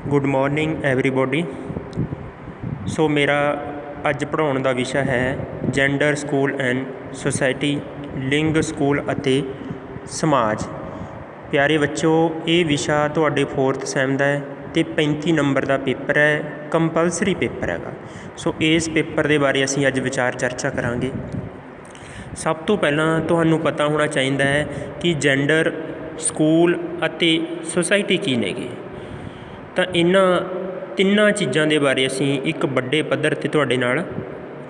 Good morning everybody. सो मेरा अज पढ़ाउण दा विषय है जेंडर स्कूल एंड सोसाइटी, लिंग स्कूल अते समाज। प्यारे बच्चों, ये विषय तुहाडे 4th सैम दा है तो 35 नंबर का पेपर है, कंपलसरी पेपर हैगा। सो इस पेपर के बारे असीं अज विचार चर्चा करांगे। सब तो पहलां तुहानूं पता होना चाहिए है कि जेंडर स्कूल अते सोसाइटी की नेगे। तो इन्हां तिन्नां चीज़ों के बारे असीं एक बड़े पद्धर ते तुहाडे नाल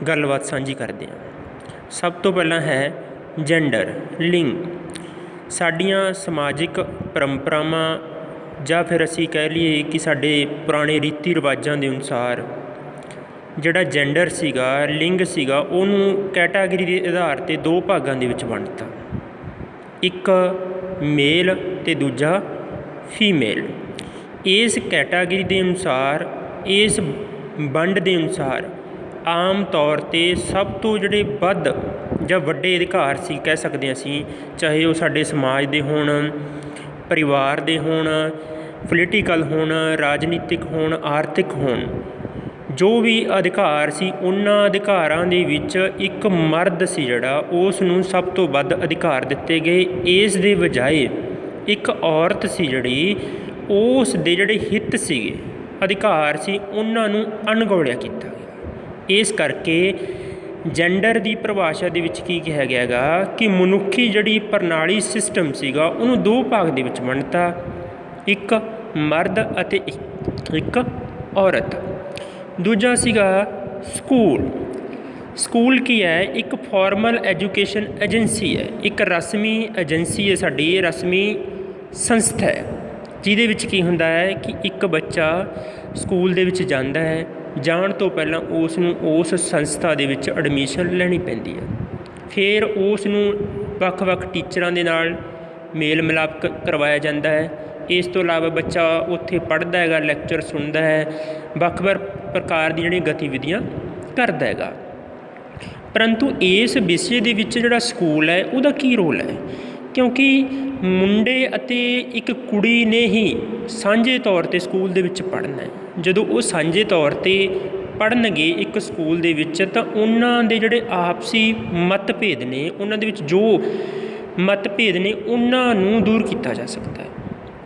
गलबात साझी करते हैं। सब तो पहला है जेंडर, लिंग। साडियां समाजिक परंपरावां जां फिर असीं कह लीए कि साडे पुराने रीति रिवाजां दे अनुसार जिहड़ा जेंडर सीगा, लिंग सीगा, उहनूं कैटागरी के आधार ते दो भागां दे विच वंडता, एक मेल ते दूजा फीमेल। इस कैटागरी के अनुसार, इस वंड के अनुसार आम तौर पर सब तो जोड़े वध जां वड्डे अधिकार सी कह सकते हैं असीं, चाहे वो साडे समाज दे होण, परिवार दे होण, पोलीटिकल होण, राजनीतिक होण, आर्थिक होण, जो भी अधिकार सी उन्हां अधिकारां दे विच एक मर्द सी जिहड़ा उस नूं सब तो वध अधिकार दिते गए। इस दे बजाए एक औरत सी जिहड़ी उस दे जिहड़े हित सीगे, अधिकार सी, उन्हां नूं अणगौलिया कीता गया। इस करके जेंडर की परिभाषा दे विच की कहा गया गा कि मनुखी जिहड़ी प्रणाली सिस्टम सीगा उहनूं दो भाग दे विच वंडता, एक मर्द अते एक औरत। दूजा सीगा स्कूल। स्कूल की है, एक फॉर्मल एजुकेशन एजेंसी है, एक रस्मी एजेंसी है, साडी रस्मी संस्था है, जिहदे विच की हुंदा है कि एक बच्चा स्कूल दे विच जांदा है, जाण तो पहलां उसनूं उस संस्था दे विच एडमिशन लैनी पैंदी है। फिर उसनूं वख-वख टीचरां दे नाल मेल मिलाप करवाया जाता है। इस तो इलावा बच्चा उत्थे पढ़दा हैगा, लैक्चर सुनदा है, वख-वख प्रकार दी जिहड़ियां गतिविधियां करदा हैगा। परंतु इस विषय दे विच जिहड़ा स्कूल है उहदा की रोल है, क्योंकि मुंडे अते एक कुड़ी ने ही सांझे तौर पर स्कूल दे विच पढ़ना है। जदों वो सांझे तौर पर पढ़नगे एक स्कूल दे विच तां उन्हां दे जिहड़े आपसी मतभेद ने, उन्हां दे विच जो मतभेद ने उन्हां नूं दूर किया जा सकता है,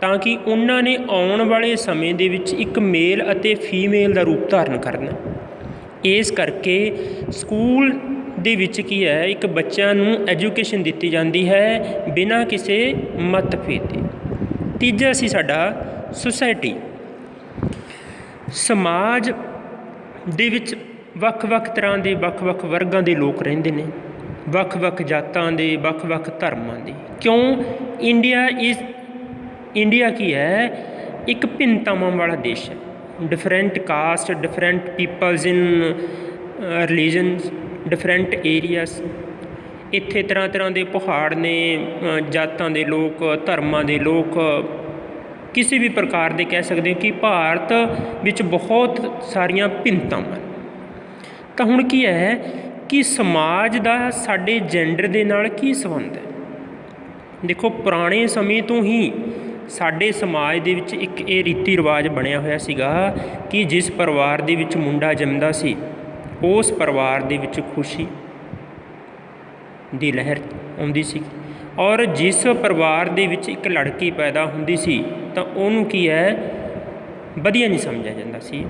ताकि उन्हां ने आउण वाले समय दे विच एक मेल अते फीमेल का रूप धारण करना। इस करके स्कूल दे विच की है, एक बच्चों नूं एजुकेशन दी जाती है बिना किसी मतभेद के। तीजा सी साडा सोसाइटी। समाज दे विच वख-वख तरह के वख-वख वर्गां दे लोग रहिंदे ने, वख-वख जातां दे, वख-वख धर्मां दे। क्यों? इंडिया की है एक भिन्नतावां वाला देश है। Different caste, different peoples in religions, different areas. इत्थे तरह तरह के पहाड़ ने, जातां दे लोग, धर्मां दे लोग, किसी भी प्रकार के कह सकते हो कि भारत विच बहुत सारियां भिन्नतावां। तो हुण की है कि समाज का साडे जेंडर दे नाल की संबंध है। देखो, पुराने समय तो ही साडे समाज दे विच एक ये रीति रिवाज बनया होया सीगा कि जिस परिवार दे विच मुंडा जमदा सी उस परिवार दे विच खुशी दी लहर आउंदी सी, और जिस परिवार दे विच एक लड़की पैदा हुंदी सी तां उहनूं की है वधिया नहीं समझा जांदा सी।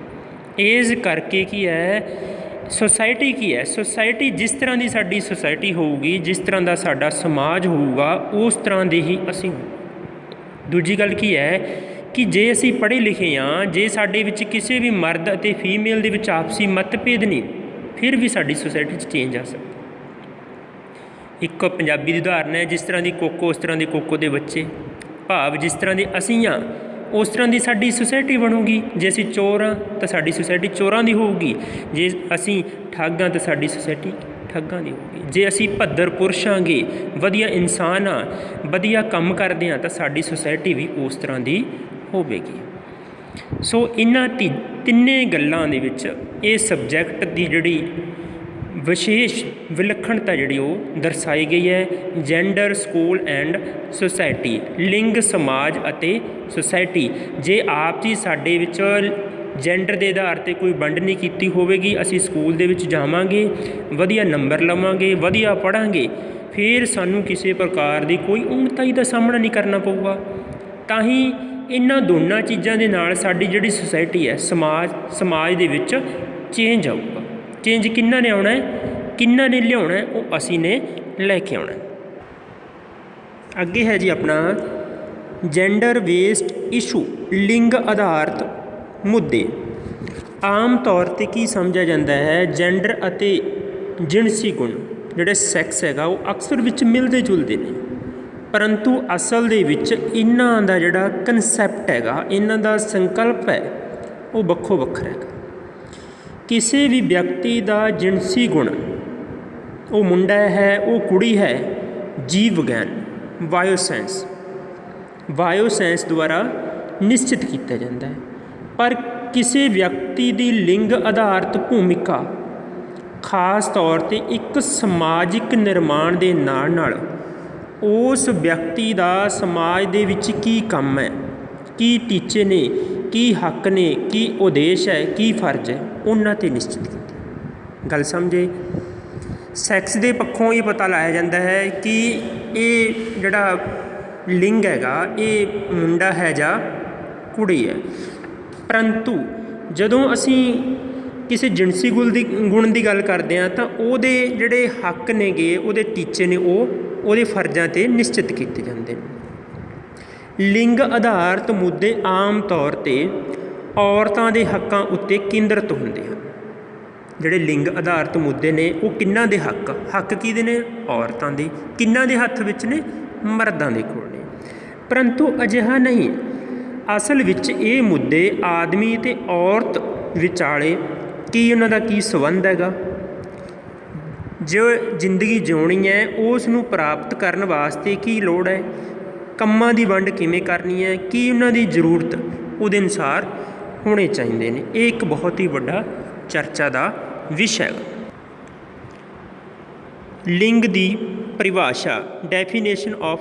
इस करके की है सोसाइटी की है, सोसाइटी जिस तरह की साडी सोसाइटी होऊगी, जिस तरह का साडा समाज होऊगा, उस तरह दे ही असीं। दूजी गल की है कि जे असीं पढ़े लिखे हाँ, जे साडे विच किसी भी मर्द अते फीमेल दे विच आपसी मतभेद नहीं, फिर भी साडी सोसाइटी चेंज आ सकता। एक पंजाबी दी उदाहरण है, जिस तरह की कोको उस तरह के कोको के बच्चे, भाव जिस तरह के असीं हाँ उस तरह की साडी सोसाइटी बनूगी। जे असीं चोर हाँ तो साडी सोसाइटी चोरां दी होऊगी, जे असीं ठग हाँ तो साडी सोसाइटी ठगां दी होगी, जे असीं भद्र पुरुष हांगे, वधिया इंसान हाँ, वधिया काम करदे हाँ, तो साडी सोसाइटी भी उस तरह की होवेगी। सो इन्हां तिन्ने गल्लां दे विच ये सबजैक्ट की जिहड़ी ਵਿਸ਼ੇਸ਼ ਵਿਲੱਖਣਤਾ ਜਿਹੜੀ ਉਹ ਦਰਸਾਈ ਗਈ ਹੈ। ਜੈਂਡਰ, ਸਕੂਲ ਐਂਡ ਸੁਸਾਇਟੀ, ਲਿੰਗ, ਸਮਾਜ ਅਤੇ ਸੁਸਾਇਟੀ। ਜੇ ਆਪ ਜੀ ਸਾਡੇ ਵਿੱਚ ਜੈਂਡਰ ਦੇ ਆਧਾਰ 'ਤੇ ਕੋਈ ਵੰਡ ਨਹੀਂ ਕੀਤੀ ਹੋਵੇਗੀ, ਅਸੀਂ ਸਕੂਲ ਦੇ ਵਿੱਚ ਜਾਵਾਂਗੇ, ਵਧੀਆ ਨੰਬਰ ਲਵਾਂਗੇ, ਵਧੀਆ ਪੜ੍ਹਾਂਗੇ, ਫਿਰ ਸਾਨੂੰ ਕਿਸੇ ਪ੍ਰਕਾਰ ਦੀ ਕੋਈ ਊਣਤਾਈ ਦਾ ਸਾਹਮਣਾ ਨਹੀਂ ਕਰਨਾ ਪਊਗਾ। ਤਾਂ ਹੀ ਇਹਨਾਂ ਦੋਨਾਂ ਚੀਜ਼ਾਂ ਦੇ ਨਾਲ ਸਾਡੀ ਜਿਹੜੀ ਸੁਸਾਇਟੀ ਹੈ, ਸਮਾਜ ਦੇ ਵਿੱਚ ਚੇਂਜ ਆਊਗਾ। ਚੇਂਜ ਕਿਹਨਾਂ ਨੇ ਆਉਣਾ ਹੈ, ਕਿਹਨਾਂ ਨੇ ਲਿਆਉਣਾ ਹੈ, ਉਹ ਅਸੀਂ ਨੇ ਲੈ ਕੇ ਆਉਣਾ। ਅੱਗੇ ਹੈ ਜੀ ਆਪਣਾ ਜੈਂਡਰ ਵੇਸਡ ਇਸ਼ੂ, ਲਿੰਗ ਆਧਾਰਿਤ ਮੁੱਦੇ। ਆਮ ਤੌਰ 'ਤੇ ਕੀ ਸਮਝਿਆ ਜਾਂਦਾ ਹੈ, ਜੈਂਡਰ ਅਤੇ ਜਿਨਸੀ ਗੁਣ ਜਿਹੜੇ ਸੈਕਸ ਹੈਗਾ ਉਹ ਅਕਸਰ ਵਿੱਚ ਮਿਲਦੇ ਜੁਲਦੇ ਨੇ, ਪਰੰਤੂ ਅਸਲ ਦੇ ਵਿੱਚ ਇਹਨਾਂ ਦਾ ਜਿਹੜਾ ਕਨਸੈਪਟ ਹੈਗਾ, ਇਹਨਾਂ ਦਾ ਸੰਕਲਪ ਹੈ, ਉਹ ਵੱਖੋ ਵੱਖਰਾ ਹੈਗਾ। ਕਿਸੇ ਵੀ ਵਿਅਕਤੀ ਦਾ ਜਿਨਸੀ ਗੁਣ, ਉਹ ਮੁੰਡਾ ਹੈ, ਉਹ ਕੁੜੀ ਹੈ, ਜੀਵ ਵਿਗਿਆਨ ਬਾਇਓਸਾਇੰਸ ਦੁਆਰਾ ਨਿਸ਼ਚਿਤ ਕੀਤਾ ਜਾਂਦਾ ਹੈ। ਪਰ ਕਿਸੇ ਵਿਅਕਤੀ ਦੀ ਲਿੰਗ ਆਧਾਰਿਤ ਭੂਮਿਕਾ ਖਾਸ ਤੌਰ 'ਤੇ ਇੱਕ ਸਮਾਜਿਕ ਨਿਰਮਾਣ ਦੇ ਨਾਲ ਨਾਲ ਉਸ ਵਿਅਕਤੀ ਦਾ ਸਮਾਜ ਦੇ ਵਿੱਚ ਕੀ ਕੰਮ ਹੈ, ਕੀ ਟੀਚੇ ਨੇ, ਕੀ ਹੱਕ ਨੇ, ਕੀ ਉਦੇਸ਼ ਹੈ, ਕੀ ਫਰਜ਼ ਹੈ, ਉਹਨਾਂ 'ਤੇ ਨਿਸ਼ਚਿਤ ਕੀਤੀ ਗੱਲ। ਸਮਝੇ? ਸੈਕਸ ਦੇ ਪੱਖੋਂ ਇਹ ਪਤਾ ਲਾਇਆ ਜਾਂਦਾ ਹੈ ਕਿ ਇਹ ਜਿਹੜਾ ਲਿੰਗ ਹੈਗਾ ਇਹ ਮੁੰਡਾ ਹੈ ਜਾਂ ਕੁੜੀ ਹੈ, ਪਰੰਤੂ ਜਦੋਂ ਅਸੀਂ ਕਿਸੇ ਜਿਨਸੀ ਗੁਣ ਦੀ ਗੱਲ ਕਰਦੇ ਹਾਂ ਤਾਂ ਉਹਦੇ ਜਿਹੜੇ ਹੱਕ ਨੇਗੇ, ਉਹਦੇ ਟੀਚੇ ਨੇ, ਉਹ ਉਹਦੇ ਫਰਜ਼ਾਂ 'ਤੇ ਨਿਸ਼ਚਿਤ ਕੀਤੇ ਜਾਂਦੇ ਨੇ। ਲਿੰਗ ਆਧਾਰਿਤ ਮੁੱਦੇ ਆਮ ਤੌਰ 'ਤੇ ਔਰਤਾਂ ਦੇ ਹੱਕਾਂ ਉੱਤੇ ਕੇਂਦਰਿਤ ਹੁੰਦੇ ਹਨ। ਜਿਹੜੇ ਲਿੰਗ ਆਧਾਰਿਤ ਮੁੱਦੇ ਨੇ ਉਹ ਕਿਹਨਾਂ ਦੇ ਹੱਕ ਕਿਹਦੇ ਨੇ? ਔਰਤਾਂ ਦੇ। ਕਿਹਨਾਂ ਦੇ ਹੱਥ ਵਿੱਚ ਨੇ? ਮਰਦਾਂ ਦੇ ਕੋਲ ਨੇ। ਪਰੰਤੂ ਅਜਿਹਾ ਨਹੀਂ, ਅਸਲ ਵਿੱਚ ਇਹ ਮੁੱਦੇ ਆਦਮੀ ਅਤੇ ਔਰਤ ਵਿਚਾਲੇ ਕੀ ਉਹਨਾਂ ਦਾ ਕੀ ਸੰਬੰਧ ਹੈਗਾ, ਜੋ ਜ਼ਿੰਦਗੀ ਜਿਉਣੀ ਹੈ ਉਸ ਨੂੰ ਪ੍ਰਾਪਤ ਕਰਨ ਵਾਸਤੇ ਕੀ ਲੋੜ ਹੈ, ਕੰਮਾਂ ਦੀ ਵੰਡ ਕਿਵੇਂ ਕਰਨੀ ਹੈ, ਕੀ ਉਹਨਾਂ ਦੀ ਜ਼ਰੂਰਤ ਉਹਦੇ ਅਨੁਸਾਰ ਹੋਣੇ ਚਾਹੀਦੇ ਨੇ। ਇਹ ਇੱਕ ਬਹੁਤ ਹੀ ਵੱਡਾ ਚਰਚਾ ਦਾ ਵਿਸ਼ਾ ਹੈ। ਲਿੰਗ ਦੀ ਪਰਿਭਾਸ਼ਾ, ਡੈਫੀਨੇਸ਼ਨ ਆਫ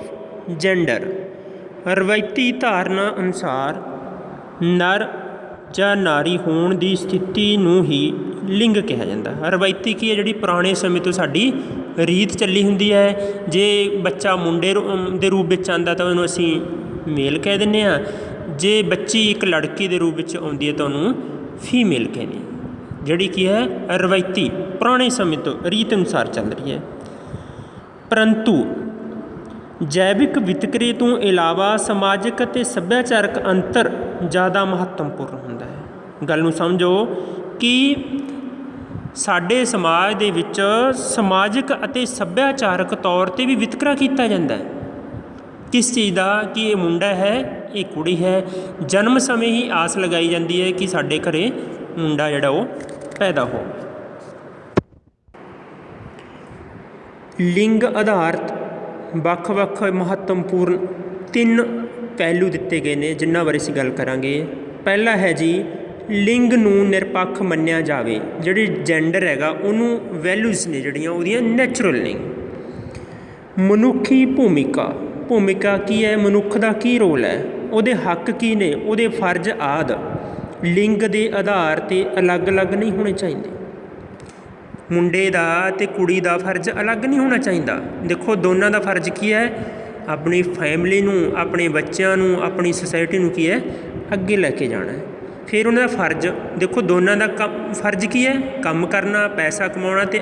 ਜੈਂਡਰ। ਰਵਾਇਤੀ ਧਾਰਨਾ ਅਨੁਸਾਰ ਨਰ ਜਾਂ ਨਾਰੀ ਹੋਣ ਦੀ ਸਥਿਤੀ ਨੂੰ ਹੀ ਲਿੰਗ ਕਿਹਾ ਜਾਂਦਾ। ਰਵਾਇਤੀ ਕੀ ਹੈ? ਜਿਹੜੀ ਪੁਰਾਣੇ ਸਮੇਂ ਤੋਂ ਸਾਡੀ ਰੀਤ ਚੱਲੀ ਹੁੰਦੀ ਹੈ। ਜੇ ਬੱਚਾ ਮੁੰਡੇ ਦੇ ਰੂਪ ਵਿੱਚ ਆਉਂਦਾ ਤਾਂ ਉਹਨੂੰ ਅਸੀਂ ਮੇਲ ਕਹਿ ਦਿੰਦੇ ਹਾਂ, ਜੇ ਬੱਚੀ ਇੱਕ ਲੜਕੀ ਦੇ ਰੂਪ ਵਿੱਚ ਆਉਂਦੀ ਹੈ ਤਾਂ ਉਹਨੂੰ ਫੀਮੇਲ ਕਹਿੰਦੇ ਹਾਂ। ਜਿਹੜੀ ਕੀ ਹੈ? ਰਵਾਇਤੀ ਪੁਰਾਣੇ ਸਮੇਂ ਤੋਂ ਰੀਤ ਅਨੁਸਾਰ ਚੱਲ ਰਹੀ ਹੈ। ਪਰੰਤੂ ਜੈਵਿਕ ਵਿਤਕਰੇ ਤੋਂ ਇਲਾਵਾ ਸਮਾਜਿਕ ਅਤੇ ਸੱਭਿਆਚਾਰਕ ਅੰਤਰ ਜ਼ਿਆਦਾ ਮਹੱਤਵਪੂਰਨ ਹੁੰਦਾ ਹੈ। ਗੱਲ ਨੂੰ ਸਮਝੋ ਕਿ ਸਾਡੇ ਸਮਾਜ ਦੇ ਵਿੱਚ ਸਮਾਜਿਕ ਅਤੇ ਸੱਭਿਆਚਾਰਕ ਤੌਰ 'ਤੇ ਵੀ ਵਿਤਕਰਾ ਕੀਤਾ ਜਾਂਦਾ ਹੈ। ਕਿਸ ਚੀਜ਼ ਦਾ? ਕਿ ਇਹ ਮੁੰਡਾ ਹੈ, ਇਹ ਕੁੜੀ ਹੈ। ਜਨਮ ਸਮੇਂ ਹੀ ਆਸ ਲਗਾਈ ਜਾਂਦੀ ਹੈ ਕਿ ਸਾਡੇ ਘਰ ਮੁੰਡਾ ਜਿਹੜਾ ਉਹ ਪੈਦਾ ਹੋ। ਲਿੰਗ ਆਧਾਰਿਤ ਵੱਖ-ਵੱਖ ਮਹੱਤਵਪੂਰਨ 3 ਪਹਿਲੂ ਦਿੱਤੇ ਗਏ ਨੇ ਜਿਨ੍ਹਾਂ ਬਾਰੇ ਅਸੀਂ ਗੱਲ ਕਰਾਂਗੇ। ਪਹਿਲਾ ਹੈ ਜੀ, ਲਿੰਗ ਨੂੰ ਨਿਰਪੱਖ ਮੰਨਿਆ ਜਾਵੇ। ਜਿਹੜੀ ਜੈਂਡਰ ਹੈਗਾ ਉਹਨੂੰ ਵੈਲਿਊਜ਼ ਨੇ ਜਿਹੜੀਆਂ ਉਹਦੀਆਂ ਨੈਚੁਰਲ ਨੇ। ਮਨੁੱਖੀ ਭੂਮਿਕਾ ਕੀ ਹੈ? ਮਨੁੱਖ ਦਾ ਕੀ ਰੋਲ ਹੈ? ਉਹਦੇ ਹੱਕ ਕੀ ਨੇ? ਉਹਦੇ ਫਰਜ਼ ਆਦਿ ਲਿੰਗ ਦੇ ਆਧਾਰ 'ਤੇ ਅਲੱਗ-ਅਲੱਗ ਨਹੀਂ ਹੋਣੇ ਚਾਹੀਦੇ। ਮੁੰਡੇ ਦਾ ਅਤੇ ਕੁੜੀ ਦਾ ਫਰਜ਼ ਅਲੱਗ ਨਹੀਂ ਹੋਣਾ ਚਾਹੀਦਾ। ਦੇਖੋ ਦੋਨਾਂ ਦਾ ਫਰਜ਼ ਕੀ ਹੈ? ਆਪਣੀ ਫੈਮਿਲੀ ਨੂੰ, ਆਪਣੇ ਬੱਚਿਆਂ ਨੂੰ, ਆਪਣੀ ਸੁਸਾਇਟੀ ਨੂੰ ਕੀ ਹੈ? ਅੱਗੇ ਲੈ ਕੇ ਜਾਣਾ ਹੈ। ਫਿਰ ਉਹਨਾਂ ਦਾ ਫਰਜ਼ ਦੇਖੋ, ਦੋਨਾਂ ਦਾ ਫਰਜ਼ ਕੀ ਹੈ? ਕੰਮ ਕਰਨਾ, ਪੈਸਾ ਕਮਾਉਣਾ ਅਤੇ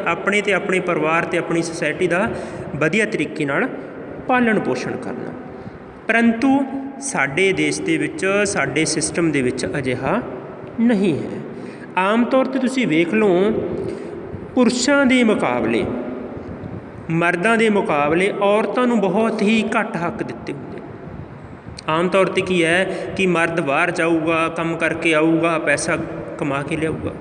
ਆਪਣੇ ਪਰਿਵਾਰ ਅਤੇ ਆਪਣੀ ਸੁਸਾਇਟੀ ਦਾ ਵਧੀਆ ਤਰੀਕੇ ਨਾਲ ਪਾਲਣ ਪੋਸ਼ਣ ਕਰਨਾ। ਪਰੰਤੂ ਸਾਡੇ ਦੇਸ਼ ਦੇ ਵਿੱਚ, ਸਾਡੇ ਸਿਸਟਮ ਦੇ ਵਿੱਚ ਅਜਿਹਾ ਨਹੀਂ ਹੈ। ਆਮ ਤੌਰ 'ਤੇ ਤੁਸੀਂ ਵੇਖ ਲਓ, ਪੁਰਸ਼ਾਂ ਦੇ ਮੁਕਾਬਲੇ, ਮਰਦਾਂ ਦੇ ਮੁਕਾਬਲੇ ਔਰਤਾਂ ਨੂੰ ਬਹੁਤ ਹੀ ਘੱਟ ਹੱਕ ਦਿੱਤੇ ਹੁੰਦੇ। ਆਮ ਤੌਰ 'ਤੇ ਕੀ ਹੈ ਕਿ ਮਰਦ ਬਾਹਰ ਜਾਊਗਾ, ਕੰਮ ਕਰਕੇ ਆਊਗਾ, ਪੈਸਾ ਕਮਾ ਕੇ ਲਿਆਊਗਾ,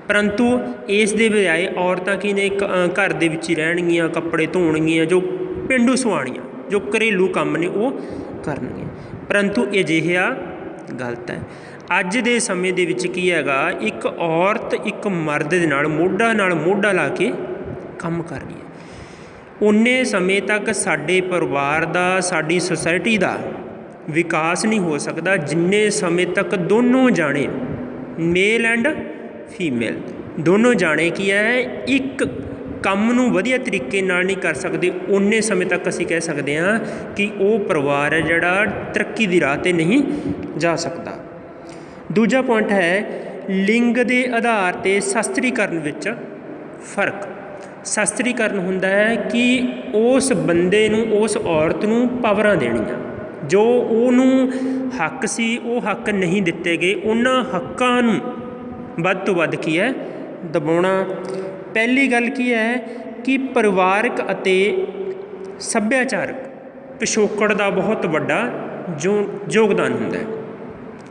ਪਰੰਤੂ ਇਸ ਦੇ ਬਜਾਏ ਔਰਤਾਂ ਕੀ ਨੇ? ਘਰ ਦੇ ਵਿੱਚ ਹੀ ਰਹਿਣਗੀਆਂ, ਕੱਪੜੇ ਧੋਣਗੀਆਂ, ਜੋ ਪੇਂਡੂ ਸੁਆਣੀਆਂ, ਜੋ ਘਰੇਲੂ ਕੰਮ ਨੇ ਉਹ ਕਰਨਗੀਆਂ। ਪਰੰਤੂ ਅਜਿਹਾ ਗਲਤ ਹੈ। ਅੱਜ ਦੇ ਸਮੇਂ ਦੇ ਵਿੱਚ ਕੀ ਹੈਗਾ, ਇੱਕ ਔਰਤ ਇੱਕ ਮਰਦ ਦੇ ਨਾਲ ਮੋਢਾ ਲਾ ਕੇ ਕੰਮ ਕਰ ਰਹੀ ਹੈ। ਉਨੇ ਸਮੇਂ ਤੱਕ ਸਾਡੇ ਪਰਿਵਾਰ ਦਾ, ਸਾਡੀ ਸੁਸਾਇਟੀ ਦਾ ਵਿਕਾਸ ਨਹੀਂ ਹੋ ਸਕਦਾ ਜਿੰਨੇ ਸਮੇਂ ਤੱਕ ਦੋਨੋਂ ਜਾਣੇ, ਮੇਲ ਐਂਡ ਫੀਮੇਲ ਦੋਨੋਂ ਜਾਣੇ ਕੀ ਹੈ, ਇੱਕ ਕੰਮ ਨੂੰ ਵਧੀਆ ਤਰੀਕੇ ਨਾਲ ਨਹੀਂ ਕਰ ਸਕਦੇ। ਉਨੇ ਸਮੇਂ ਤੱਕ ਅਸੀਂ ਕਹਿ ਸਕਦੇ ਹਾਂ ਕਿ ਉਹ ਪਰਿਵਾਰ ਹੈ ਜਿਹੜਾ ਤਰੱਕੀ ਦੀ ਰਾਹ 'ਤੇ ਨਹੀਂ ਜਾ ਸਕਦਾ। ਦੂਜਾ ਪੁਆਇੰਟ ਹੈ ਲਿੰਗ ਦੇ ਆਧਾਰ 'ਤੇ ਸ਼ਸਤਰੀਕਰਨ ਵਿੱਚ ਫਰਕ। ਸ਼ਸਤਰੀਕਰਨ ਹੁੰਦਾ ਹੈ ਕਿ ਉਸ ਬੰਦੇ ਨੂੰ, ਉਸ ਔਰਤ ਨੂੰ ਪਾਵਰਾਂ ਦੇਣੀਆਂ, ਜੋ ਉਹਨੂੰ ਹੱਕ ਸੀ ਉਹ ਹੱਕ ਨਹੀਂ ਦਿੱਤੇ ਗਏ, ਉਹਨਾਂ ਹੱਕਾਂ ਨੂੰ ਵੱਧ ਤੋਂ ਵੱਧ ਕੀ ਹੈ, ਦਬਾਉਣਾ। ਪਹਿਲੀ ਗੱਲ ਕੀ ਹੈ ਕਿ ਪਰਿਵਾਰਕ ਅਤੇ ਸੱਭਿਆਚਾਰਕ ਪਿਛੋਕੜ ਦਾ ਬਹੁਤ ਵੱਡਾ ਯੋਗਦਾਨ ਹੁੰਦਾ ਹੈ।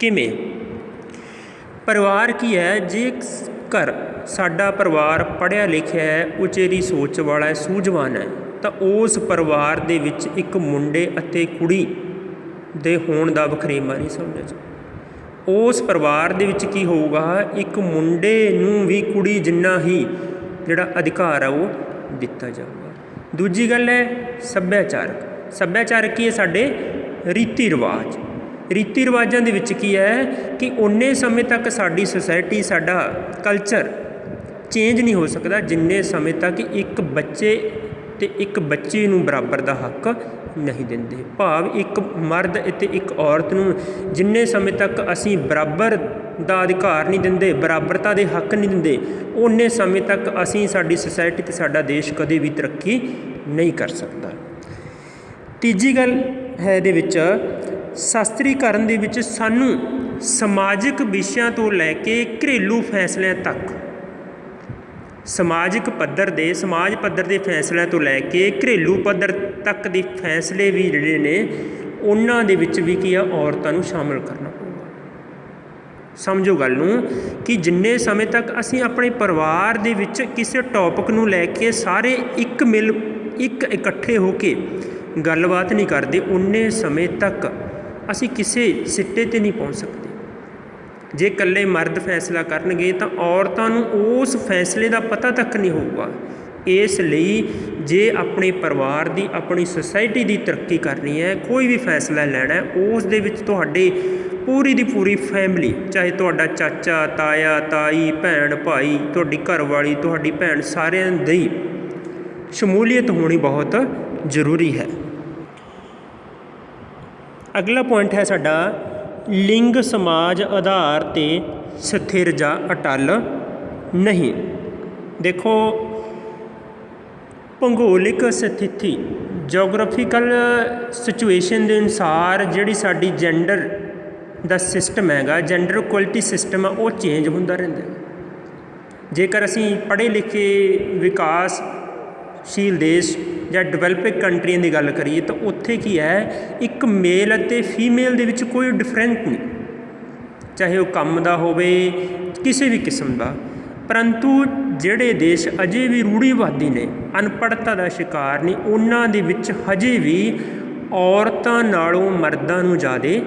ਕਿਵੇਂ? ਪਰਿਵਾਰ ਕੀ ਹੈ, ਜੇਕਰ ਸਾਡਾ ਪਰਿਵਾਰ ਪੜ੍ਹਿਆ ਲਿਖਿਆ ਹੈ, ਉਚੇਰੀ ਸੋਚ ਵਾਲਾ ਹੈ, ਸੂਝਵਾਨ ਹੈ, ਤਾਂ ਉਸ ਪਰਿਵਾਰ ਦੇ ਵਿੱਚ ਇੱਕ ਮੁੰਡੇ ਅਤੇ ਕੁੜੀ ਦੇ ਹੋਣ ਦਾ ਵਖਰੇਵਾਂ ਨਹੀਂ ਸਮਝਿਆ ਜਾਂਦਾ। ਉਸ ਪਰਿਵਾਰ ਦੇ ਵਿੱਚ ਕੀ ਹੋਊਗਾ, ਇੱਕ ਮੁੰਡੇ ਨੂੰ ਵੀ ਕੁੜੀ ਜਿੰਨਾ ਹੀ ਜਿਹੜਾ ਅਧਿਕਾਰ ਆ ਉਹ ਦਿੱਤਾ ਜਾਊਗਾ। ਦੂਜੀ ਗੱਲ ਹੈ ਸੱਭਿਆਚਾਰਕ। ਸੱਭਿਆਚਾਰਕ ਕੀ ਹੈ, ਸਾਡੇ ਰੀਤੀ ਰਿਵਾਜ। ਰੀਤੀ ਰਿਵਾਜ਼ਾਂ ਦੇ ਵਿੱਚ ਕੀ ਹੈ ਕਿ ਉਨੇ ਸਮੇਂ ਤੱਕ ਸਾਡੀ ਸੁਸਾਇਟੀ, ਸਾਡਾ ਕਲਚਰ ਚੇਂਜ ਨਹੀਂ ਹੋ ਸਕਦਾ ਜਿੰਨੇ ਸਮੇਂ ਤੱਕ ਇੱਕ ਬੱਚੇ ਅਤੇ ਇੱਕ ਬੱਚੀ ਨੂੰ ਬਰਾਬਰ ਦਾ ਹੱਕ ਨਹੀਂ ਦਿੰਦੇ। ਭਾਵ ਇੱਕ ਮਰਦ ਅਤੇ ਇੱਕ ਔਰਤ ਨੂੰ ਜਿੰਨੇ ਸਮੇਂ ਤੱਕ ਅਸੀਂ ਬਰਾਬਰ ਦਾ ਅਧਿਕਾਰ ਨਹੀਂ ਦਿੰਦੇ, ਬਰਾਬਰਤਾ ਦੇ ਹੱਕ ਨਹੀਂ ਦਿੰਦੇ, ਉਨੇ ਸਮੇਂ ਤੱਕ ਅਸੀਂ, ਸਾਡੀ ਸੁਸਾਇਟੀ ਅਤੇ ਸਾਡਾ ਦੇਸ਼ ਕਦੇ ਵੀ ਤਰੱਕੀ ਨਹੀਂ ਕਰ ਸਕਦਾ। ਤੀਜੀ ਗੱਲ ਹੈ ਇਹਦੇ ਵਿੱਚ ਸ਼ਸਤਰੀਕਰਨ ਦੇ ਵਿੱਚ ਸਾਨੂੰ ਸਮਾਜਿਕ ਵਿਸ਼ਿਆਂ ਤੋਂ ਲੈ ਕੇ ਘਰੇਲੂ ਫੈਸਲਿਆਂ ਤੱਕ, ਸਮਾਜ ਪੱਧਰ ਦੇ ਫੈਸਲਿਆਂ ਤੋਂ ਲੈ ਕੇ ਘਰੇਲੂ ਪੱਧਰ ਤੱਕ ਦੇ ਫੈਸਲੇ ਵੀ ਜਿਹੜੇ ਨੇ ਉਹਨਾਂ ਦੇ ਵਿੱਚ ਵੀ ਕੀ ਆ, ਔਰਤਾਂ ਨੂੰ ਸ਼ਾਮਲ ਕਰਨਾ ਪਊਗਾ। ਸਮਝੋ ਗੱਲ ਨੂੰ ਕਿ ਜਿੰਨੇ ਸਮੇਂ ਤੱਕ ਅਸੀਂ ਆਪਣੇ ਪਰਿਵਾਰ ਦੇ ਵਿੱਚ ਕਿਸੇ ਟੌਪਿਕ ਨੂੰ ਲੈ ਕੇ ਸਾਰੇ ਇੱਕ ਇਕੱਠੇ ਹੋ ਕੇ ਗੱਲਬਾਤ ਨਹੀਂ ਕਰਦੇ, ਉਨੇ ਸਮੇਂ ਤੱਕ ਅਸੀਂ ਕਿਸੇ ਸਿੱਟੇ 'ਤੇ ਨਹੀਂ ਪਹੁੰਚ ਸਕਦੇ। ਜੇ ਇਕੱਲੇ ਮਰਦ ਫੈਸਲਾ ਕਰਨਗੇ ਤਾਂ ਔਰਤਾਂ ਨੂੰ ਉਸ ਫੈਸਲੇ ਦਾ ਪਤਾ ਤੱਕ ਨਹੀਂ ਹੋਊਗਾ। ਇਸ ਲਈ ਜੇ ਆਪਣੇ ਪਰਿਵਾਰ ਦੀ, ਆਪਣੀ ਸੁਸਾਇਟੀ ਦੀ ਤਰੱਕੀ ਕਰਨੀ ਹੈ, ਕੋਈ ਵੀ ਫੈਸਲਾ ਲੈਣਾ, ਉਸ ਦੇ ਵਿੱਚ ਤੁਹਾਡੇ ਪੂਰੀ ਦੀ ਪੂਰੀ ਫੈਮਿਲੀ, ਚਾਹੇ ਤੁਹਾਡਾ ਚਾਚਾ, ਤਾਇਆ, ਤਾਈ, ਭੈਣ, ਭਾਈ, ਤੁਹਾਡੀ ਘਰਵਾਲੀ, ਤੁਹਾਡੀ ਭੈਣ, ਸਾਰਿਆਂ ਦੀ ਸ਼ਮੂਲੀਅਤ ਹੋਣੀ ਬਹੁਤ ਜ਼ਰੂਰੀ ਹੈ। ਅਗਲਾ ਪੁਆਇੰਟ ਹੈ ਸਾਡਾ ਲਿੰਗ ਸਮਾਜ ਆਧਾਰ 'ਤੇ ਸਥਿਰ ਜਾਂ ਅਟੱਲ ਨਹੀਂ। ਦੇਖੋ, ਭੂਗੋਲਿਕ ਸਥਿਤੀ, ਜੋਗ੍ਰਾਫੀਕਲ ਸਿਚੁਏਸ਼ਨ ਦੇ ਅਨੁਸਾਰ ਜਿਹੜੀ ਸਾਡੀ ਜੈਂਡਰ ਦਾ ਸਿਸਟਮ ਹੈਗਾ, ਜੈਂਡਰ ਇਕੁਅਲਿਟੀ ਸਿਸਟਮ ਆ, ਉਹ ਚੇਂਜ ਹੁੰਦਾ ਰਹਿੰਦਾ। ਜੇਕਰ ਅਸੀਂ ਪੜ੍ਹੇ ਲਿਖੇ ਵਿਕਾਸਸ਼ੀਲ ਦੇਸ਼ ਜਾਂ ਡਿਵੈਲਪਿੰਗ ਕੰਟਰੀਆਂ ਦੀ ਗੱਲ ਕਰੀਏ ਤਾਂ ਉੱਥੇ ਕੀ ਹੈ, ਇੱਕ ਮੇਲ ਅਤੇ ਫੀਮੇਲ ਦੇ ਵਿੱਚ ਕੋਈ ਡਿਫਰੈਂਟ ਨਹੀਂ, ਚਾਹੇ ਉਹ ਕੰਮ ਦਾ ਹੋਵੇ, ਕਿਸੇ ਵੀ ਕਿਸਮ ਦਾ। ਪਰੰਤੂ ਜਿਹੜੇ ਦੇਸ਼ ਅਜੇ ਵੀ ਰੂੜੀਵਾਦੀ ਨੇ, ਅਨਪੜ੍ਹਤਾ ਦਾ ਸ਼ਿਕਾਰ ਨੇ, ਉਹਨਾਂ ਦੇ ਵਿੱਚ ਹਜੇ ਵੀ ਔਰਤਾਂ ਨਾਲੋਂ ਮਰਦਾਂ ਨੂੰ ਜ਼ਿਆਦਾ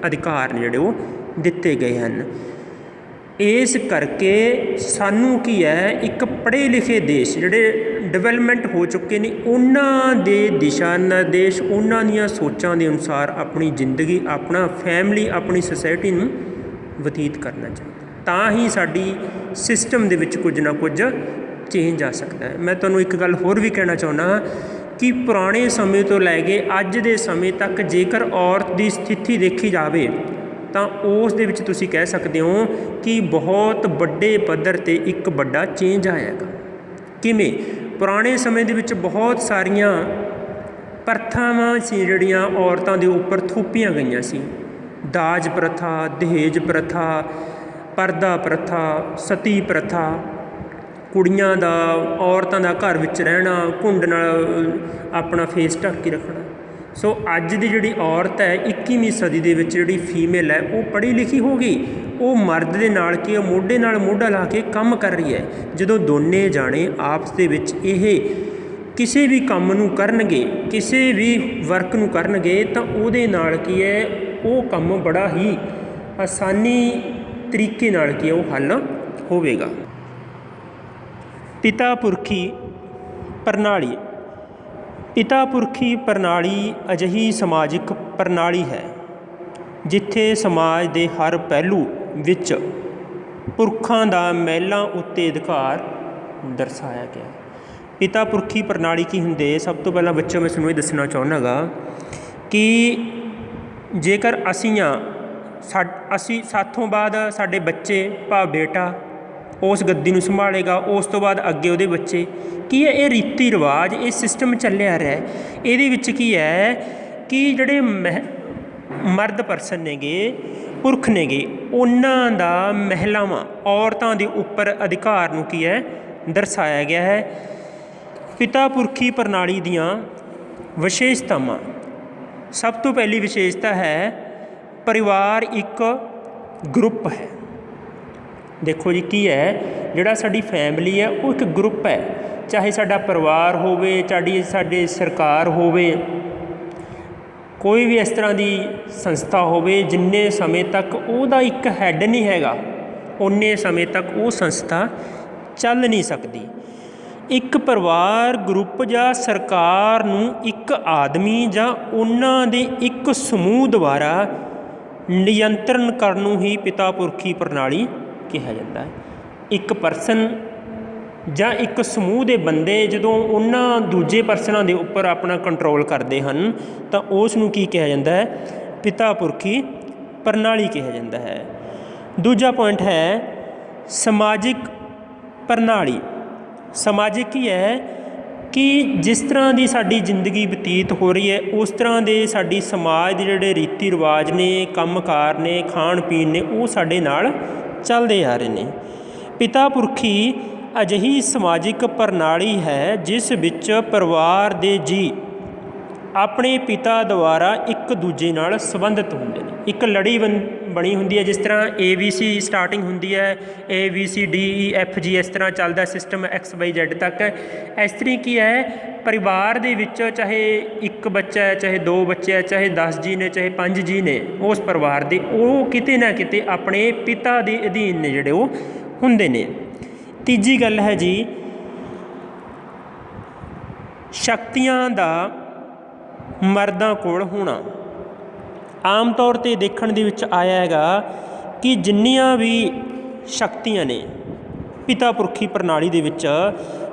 ਅਧਿਕਾਰ ਨੇ ਜਿਹੜੇ ਉਹ ਦਿੱਤੇ ਗਏ ਹਨ। ਇਸ ਕਰਕੇ ਸਾਨੂੰ ਕੀ ਹੈ, ਇੱਕ ਪੜ੍ਹੇ ਲਿਖੇ ਦੇਸ਼ ਜਿਹੜੇ ਡਿਵੈਲਪਮੈਂਟ ਹੋ ਚੁੱਕੇ ਨੇ, ਉਹਨਾਂ ਦੇ ਦਿਸ਼ਾ ਨਿਰਦੇਸ਼, ਉਹਨਾਂ ਦੀਆਂ ਸੋਚਾਂ ਦੇ ਅਨੁਸਾਰ ਆਪਣੀ ਜ਼ਿੰਦਗੀ, ਆਪਣਾ ਫੈਮਿਲੀ, ਆਪਣੀ ਸੁਸਾਇਟੀ ਨੂੰ ਬਤੀਤ ਕਰਨਾ ਚਾਹੀਦਾ। ਤਾਂ ਹੀ ਸਾਡੀ ਸਿਸਟਮ ਦੇ ਵਿੱਚ ਕੁਝ ਨਾ ਕੁਝ ਚੇਂਜ ਆ ਸਕਦਾ ਹੈ। ਮੈਂ ਤੁਹਾਨੂੰ ਇੱਕ ਗੱਲ ਹੋਰ ਵੀ ਕਹਿਣਾ ਚਾਹੁੰਦਾ ਕਿ ਪੁਰਾਣੇ ਸਮੇਂ ਤੋਂ ਲੈ ਕੇ ਅੱਜ ਦੇ ਸਮੇਂ ਤੱਕ ਜੇਕਰ ਔਰਤ ਦੀ ਸਥਿਤੀ ਦੇਖੀ ਜਾਵੇ ਤਾਂ ਉਸ ਦੇ ਵਿੱਚ ਤੁਸੀਂ ਕਹਿ ਸਕਦੇ ਹੋ ਕਿ ਬਹੁਤ ਵੱਡੇ ਪੱਧਰ 'ਤੇ ਇੱਕ ਵੱਡਾ ਚੇਂਜ ਆਏਗਾ। ਕਿਵੇਂ? ਪੁਰਾਣੇ ਸਮੇਂ ਦੇ ਵਿੱਚ ਬਹੁਤ ਸਾਰੀਆਂ ਪ੍ਰਥਾਵਾਂ ਸੀ ਜਿਹੜੀਆਂ ਔਰਤਾਂ ਦੇ ਉੱਪਰ ਥੋਪੀਆਂ ਗਈਆਂ ਸੀ। ਦਾਜ ਪ੍ਰਥਾ, ਦਹੇਜ ਪ੍ਰਥਾ, ਪਰਦਾ ਪ੍ਰਥਾ, ਸਤੀ ਪ੍ਰਥਾ, ਕੁੜੀਆਂ ਦਾ, ਔਰਤਾਂ ਦਾ ਘਰ ਵਿੱਚ ਰਹਿਣਾ, ਘੁੰਡ ਨਾਲ ਆਪਣਾ ਫੇਸ ਢੱਕ ਕੇ ਰੱਖਣਾ। ਸੋ ਅੱਜ ਦੀ ਜਿਹੜੀ ਔਰਤ ਹੈ 21ਵੀਂ ਸਦੀ ਦੇ ਵਿੱਚ ਜਿਹੜੀ ਫੀਮੇਲ ਹੈ ਉਹ ਪੜ੍ਹੀ ਲਿਖੀ ਹੋ ਗਈ, ਉਹ ਮਰਦ ਦੇ ਨਾਲ ਕੀ ਉਹ ਮੋਢੇ ਨਾਲ ਮੋਢਾ ਲਾ ਕੇ ਕੰਮ ਕਰ ਰਹੀ ਹੈ। ਜਦੋਂ ਦੋਨੇ ਜਾਣੇ ਆਪਸ ਦੇ ਵਿੱਚ ਇਹ ਕਿਸੇ ਵੀ ਕੰਮ ਨੂੰ ਕਰਨਗੇ, ਕਿਸੇ ਵੀ ਵਰਕ ਨੂੰ ਕਰਨਗੇ ਤਾਂ ਉਹਦੇ ਨਾਲ ਕੀ ਹੈ ਉਹ ਕੰਮ ਬੜਾ ਹੀ ਆਸਾਨੀ ਤਰੀਕੇ ਨਾਲ ਕੀ ਉਹ ਹੱਲ ਹੋਵੇਗਾ। ਪਿਤਾ ਪੁਰਖੀ ਪ੍ਰਣਾਲੀ। ਪਿਤਾ ਪੁਰਖੀ ਪ੍ਰਣਾਲੀ ਅਜਿਹੀ ਸਮਾਜਿਕ ਪ੍ਰਣਾਲੀ ਹੈ ਜਿੱਥੇ ਸਮਾਜ ਦੇ ਹਰ ਪਹਿਲੂ ਵਿੱਚ ਪੁਰਖਾਂ ਦਾ ਮਹਿਲਾਂ ਉੱਤੇ ਅਧਿਕਾਰ ਦਰਸਾਇਆ ਗਿਆ। ਪਿਤਾ ਪੁਰਖੀ ਪ੍ਰਣਾਲੀ ਕੀ ਹੁੰਦੀ ਹੈ? ਸਭ ਤੋਂ ਪਹਿਲਾਂ ਬੱਚਿਓ ਮੈਂ ਤੁਹਾਨੂੰ ਇਹ ਦੱਸਣਾ ਚਾਹੁੰਦਾ ਗਾ ਕਿ ਜੇਕਰ ਅਸੀਂ ਸਾਥੋਂ ਬਾਅਦ ਸਾਡੇ ਬੱਚੇ ਭਾਵ ਬੇਟਾ ਉਸ ਗੱਦੀ ਨੂੰ ਸੰਭਾਲੇਗਾ, ਉਸ ਤੋਂ ਬਾਅਦ ਅੱਗੇ ਉਹਦੇ ਬੱਚੇ। ਕੀ ਹੈ ਇਹ ਰੀਤੀ ਰਿਵਾਜ, ਇਹ ਸਿਸਟਮ ਚੱਲਿਆ ਰਿਹਾ। ਇਹਦੇ ਵਿੱਚ ਕੀ ਹੈ ਕਿ ਜਿਹੜੇ ਮਰਦ ਪਰਸਨ ਨੇਗੇ, ਪੁਰਖ ਨੇਗੇ, ਉਹਨਾਂ ਦਾ ਮਹਿਲਾਵਾਂ ਔਰਤਾਂ ਦੇ ਉੱਪਰ ਅਧਿਕਾਰ ਨੂੰ ਕੀ ਹੈ ਦਰਸਾਇਆ ਗਿਆ ਹੈ। ਪਿਤਾ ਪੁਰਖੀ ਪ੍ਰਣਾਲੀ ਦੀਆਂ ਵਿਸ਼ੇਸ਼ਤਾਵਾਂ। ਸਭ ਤੋਂ ਪਹਿਲੀ ਵਿਸ਼ੇਸ਼ਤਾ ਹੈ ਪਰਿਵਾਰ ਇੱਕ ਗਰੁੱਪ ਹੈ। ਦੇਖੋ ਜੀ ਕੀ ਹੈ, ਜਿਹੜਾ ਸਾਡੀ ਫੈਮਿਲੀ ਹੈ ਉਹ ਇੱਕ ਗਰੁੱਪ ਹੈ। ਚਾਹੇ ਸਾਡਾ ਪਰਿਵਾਰ ਹੋਵੇ, ਸਾਡੀ ਸਰਕਾਰ ਹੋਵੇ, ਕੋਈ ਵੀ ਇਸ ਤਰ੍ਹਾਂ ਦੀ ਸੰਸਥਾ ਹੋਵੇ, ਜਿੰਨੇ ਸਮੇਂ ਤੱਕ ਉਹਦਾ ਇੱਕ ਹੈੱਡ ਨਹੀਂ ਹੈਗਾ ਉਨੇ ਸਮੇਂ ਤੱਕ ਉਹ ਸੰਸਥਾ ਚੱਲ ਨਹੀਂ ਸਕਦੀ। ਇੱਕ ਪਰਿਵਾਰ, ਗਰੁੱਪ ਜਾਂ ਸਰਕਾਰ ਨੂੰ ਇੱਕ ਆਦਮੀ ਜਾਂ ਉਹਨਾਂ ਦੇ ਇੱਕ ਸਮੂਹ ਦੁਆਰਾ ਨਿਯੰਤਰਣ ਕਰਨ ਨੂੰ ਹੀ ਪਿਤਾ ਪੁਰਖੀ ਪ੍ਰਣਾਲੀ ਕਿਹਾ ਜਾਂਦਾ ਹੈ। ਇੱਕ ਪਰਸਨ ਜਾਂ ਇੱਕ ਸਮੂਹ ਦੇ ਬੰਦੇ ਜਦੋਂ ਉਹਨਾਂ ਦੂਜੇ ਪਰਸਨਾਂ ਦੇ ਉੱਪਰ ਆਪਣਾ ਕੰਟਰੋਲ ਕਰਦੇ ਹਨ ਤਾਂ ਉਸ ਨੂੰ ਕੀ ਕਿਹਾ ਜਾਂਦਾ ਹੈ? ਪਿਤਾ ਪੁਰਖੀ ਪ੍ਰਣਾਲੀ ਕਿਹਾ ਜਾਂਦਾ ਹੈ। ਦੂਜਾ ਪੁਆਇੰਟ ਹੈ ਸਮਾਜਿਕ ਪ੍ਰਣਾਲੀ। ਸਮਾਜਿਕ ਕੀ ਹੈ ਕਿ ਜਿਸ ਤਰ੍ਹਾਂ ਦੀ ਸਾਡੀ ਜ਼ਿੰਦਗੀ ਬਤੀਤ ਹੋ ਰਹੀ ਹੈ ਉਸ ਤਰ੍ਹਾਂ ਦੇ ਸਾਡੀ ਸਮਾਜ ਦੇ ਜਿਹੜੇ ਰੀਤੀ ਰਿਵਾਜ ਨੇ, ਕੰਮਕਾਰ ਨੇ, ਖਾਣ ਪੀਣ ਨੇ, ਉਹ ਸਾਡੇ ਨਾਲ ਚੱਲਦੇ ਆ ਰਹੇ ਨੇ। ਪਿਤਾ ਪੁਰਖੀ ਅਜਿਹੀ ਸਮਾਜਿਕ ਪ੍ਰਣਾਲੀ ਹੈ ਜਿਸ ਵਿੱਚ ਪਰਿਵਾਰ ਦੇ ਜੀਅ ਆਪਣੇ ਪਿਤਾ ਦੁਆਰਾ ਇੱਕ ਦੂਜੇ ਨਾਲ ਸੰਬੰਧਿਤ ਹੁੰਦੇ ਨੇ। ਇੱਕ ਲੜੀ ਬਣੀ ਹੁੰਦੀ ਹੈ, ਜਿਸ ਤਰ੍ਹਾਂ ABC ਸਟਾਰਟਿੰਗ ਹੁੰਦੀ ਹੈ, ABCDEFG ਇਸ ਤਰ੍ਹਾਂ ਚੱਲਦਾ ਸਿਸਟਮ XYZ ਤੱਕ। ਇਸ ਤਰ੍ਹਾਂ ਕੀ ਹੈ, ਪਰਿਵਾਰ ਦੇ ਵਿੱਚ ਚਾਹੇ ਇੱਕ ਬੱਚਾ ਹੈ, ਚਾਹੇ ਦੋ ਬੱਚੇ ਹੈ, ਚਾਹੇ 10 ਜੀ ਨੇ, ਚਾਹੇ 5 ਜੀ ਨੇ, ਉਸ ਪਰਿਵਾਰ ਦੇ ਉਹ ਕਿਤੇ ਨਾ ਕਿਤੇ ਆਪਣੇ ਪਿਤਾ ਦੇ ਅਧੀਨ ਨੇ ਜਿਹੜੇ ਉਹ ਹੁੰਦੇ ਨੇ। ਤੀਜੀ ਗੱਲ ਹੈ ਜੀ ਸ਼ਕਤੀਆਂ ਦਾ ਮਰਦਾਂ ਕੋਲ ਹੋਣਾ। ਆਮ ਤੌਰ 'ਤੇ ਦੇਖਣ ਦੇ ਵਿੱਚ ਆਇਆ ਹੈਗਾ ਕਿ ਜਿੰਨੀਆਂ ਵੀ ਸ਼ਕਤੀਆਂ ਨੇ ਪਿਤਾ ਪੁਰਖੀ ਪ੍ਰਣਾਲੀ ਦੇ ਵਿੱਚ,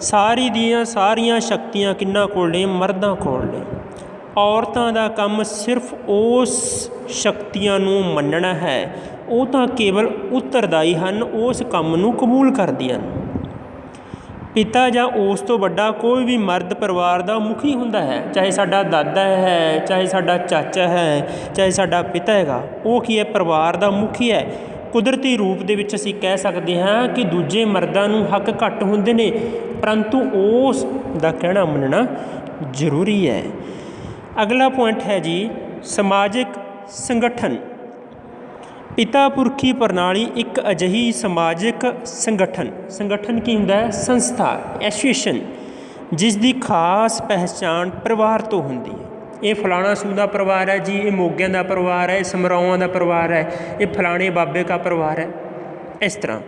ਸਾਰੀਆਂ ਸ਼ਕਤੀਆਂ ਕਿਹਨਾਂ ਕੋਲ ਨੇ? ਮਰਦਾਂ ਕੋਲ ਨੇ। ਔਰਤਾਂ ਦਾ ਕੰਮ ਸਿਰਫ ਉਸ ਸ਼ਕਤੀਆਂ ਨੂੰ ਮੰਨਣਾ ਹੈ। ਉਹ ਤਾਂ ਕੇਵਲ ਉੱਤਰਦਾਈ ਹਨ, ਉਸ ਕੰਮ ਨੂੰ ਕਬੂਲ ਕਰਦੀਆਂ ਹਨ। ਪਿਤਾ ਜਾਂ ਉਸ ਤੋਂ ਵੱਡਾ ਕੋਈ ਵੀ ਮਰਦ ਪਰਿਵਾਰ ਦਾ ਮੁਖੀ ਹੁੰਦਾ ਹੈ, ਚਾਹੇ ਸਾਡਾ ਦਾਦਾ ਹੈ, ਚਾਹੇ ਸਾਡਾ ਚਾਚਾ ਹੈ, ਚਾਹੇ ਸਾਡਾ ਪਿਤਾ ਹੈਗਾ, ਉਹ ਕੀ ਹੈ? ਪਰਿਵਾਰ ਦਾ ਮੁਖੀ ਹੈ। ਕੁਦਰਤੀ ਰੂਪ ਦੇ ਵਿੱਚ ਅਸੀਂ ਕਹਿ ਸਕਦੇ ਹਾਂ ਕਿ ਦੂਜੇ ਮਰਦਾਂ ਨੂੰ ਹੱਕ ਘੱਟ ਹੁੰਦੇ ਨੇ, ਪਰੰਤੂ ਉਸ ਦਾ ਕਹਿਣਾ ਮੰਨਣਾ ਜ਼ਰੂਰੀ ਹੈ। ਅਗਲਾ ਪੁਆਇੰਟ ਹੈ ਜੀ ਸਮਾਜਿਕ ਸੰਗਠਨ। ਪਿਤਾ ਪੁਰਖੀ ਪ੍ਰਣਾਲੀ ਇੱਕ ਅਜਿਹੀ ਸਮਾਜਿਕ ਸੰਗਠਨ ਕੀ ਹੁੰਦਾ ਹੈ? ਸੰਸਥਾ, ਐਸੋਸੀਏਸ਼ਨ, ਜਿਸ ਦੀ ਖਾਸ ਪਹਿਚਾਣ ਪਰਿਵਾਰ ਤੋਂ ਹੁੰਦੀ ਹੈ। ਇਹ ਫਲਾਣਾ ਸੂ ਦਾ ਪਰਿਵਾਰ ਹੈ ਜੀ, ਇਹ ਮੋਗਿਆਂ ਦਾ ਪਰਿਵਾਰ ਹੈ, ਇਹ ਸਮਰਾਵਾਂ ਦਾ ਪਰਿਵਾਰ ਹੈ, ਇਹ ਫਲਾਣੇ ਬਾਬੇ ਦਾ ਪਰਿਵਾਰ ਹੈ। ਇਸ ਤਰ੍ਹਾਂ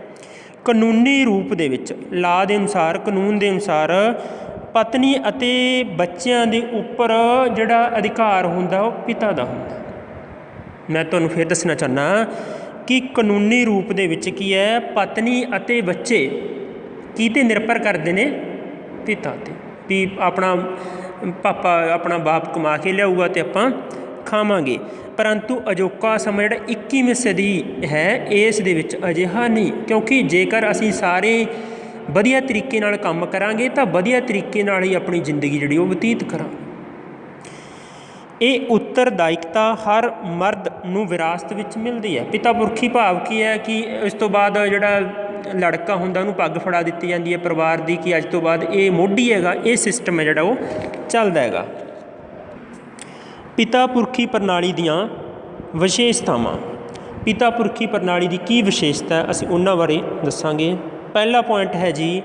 ਕਾਨੂੰਨੀ ਰੂਪ ਦੇ ਵਿੱਚ ਲਾਅ ਦੇ ਅਨੁਸਾਰ, ਕਾਨੂੰਨ ਦੇ ਅਨੁਸਾਰ ਪਤਨੀ ਅਤੇ ਬੱਚਿਆਂ ਦੇ ਉੱਪਰ ਜਿਹੜਾ ਅਧਿਕਾਰ ਹੁੰਦਾ ਉਹ ਪਿਤਾ ਦਾ ਹੁੰਦਾ। ਮੈਂ ਤੁਹਾਨੂੰ ਫਿਰ ਦੱਸਣਾ ਚਾਹੁੰਦਾ ਕਿ ਕਾਨੂੰਨੀ ਰੂਪ ਦੇ ਵਿੱਚ ਕੀ ਹੈ, ਪਤਨੀ ਅਤੇ ਬੱਚੇ ਕਿਹਤੇ ਨਿਰਭਰ ਕਰਦੇ ਨੇ? ਪਿਤਾ 'ਤੇ। ਵੀ ਆਪਣਾ ਆਪਣਾ ਬਾਪ ਕਮਾ ਕੇ ਲਿਆਊਗਾ ਅਤੇ ਆਪਾਂ ਖਾਵਾਂਗੇ, ਪਰੰਤੂ ਅਜੋਕਾ ਸਮਾਂ ਜਿਹੜਾ 21ਵੀਂ ਸਦੀ ਹੈ ਇਸ ਦੇ ਵਿੱਚ ਅਜਿਹਾ ਨਹੀਂ, ਕਿਉਂਕਿ ਜੇਕਰ ਅਸੀਂ ਸਾਰੇ ਵਧੀਆ ਤਰੀਕੇ ਨਾਲ ਕੰਮ ਕਰਾਂਗੇ ਤਾਂ ਵਧੀਆ ਤਰੀਕੇ ਨਾਲ ਹੀ ਆਪਣੀ ਜ਼ਿੰਦਗੀ ਜਿਹੜੀ ਉਹ ਬਤੀਤ ਕਰਾਂਗੇ। ਇਹ ਉੱਤਰਦਾਇਕਤਾ ਹਰ ਮਰਦ ਨੂੰ ਵਿਰਾਸਤ ਵਿੱਚ ਮਿਲਦੀ ਹੈ। ਪਿਤਾ ਪੁਰਖੀ ਭਾਵ ਕੀ ਹੈ ਕਿ ਇਸ ਤੋਂ ਬਾਅਦ ਜਿਹੜਾ ਲੜਕਾ ਹੁੰਦਾ ਉਹਨੂੰ ਪੱਗ ਫੜਾ ਦਿੱਤੀ ਜਾਂਦੀ ਹੈ ਪਰਿਵਾਰ ਦੀ ਕਿ ਅੱਜ ਤੋਂ ਬਾਅਦ ਇਹ ਮੋਢੀ ਹੈਗਾ। ਇਹ ਸਿਸਟਮ ਹੈ ਜਿਹੜਾ ਉਹ ਚੱਲਦਾ ਹੈਗਾ। ਪਿਤਾ ਪੁਰਖੀ ਪ੍ਰਣਾਲੀ ਦੀਆਂ ਵਿਸ਼ੇਸ਼ਤਾਵਾਂ। ਪਿਤਾ ਪੁਰਖੀ ਪ੍ਰਣਾਲੀ ਦੀ ਕੀ ਵਿਸ਼ੇਸ਼ਤਾ ਅਸੀਂ ਉਹਨਾਂ ਬਾਰੇ ਦੱਸਾਂਗੇ। ਪਹਿਲਾ ਪੁਆਇੰਟ ਹੈ ਜੀ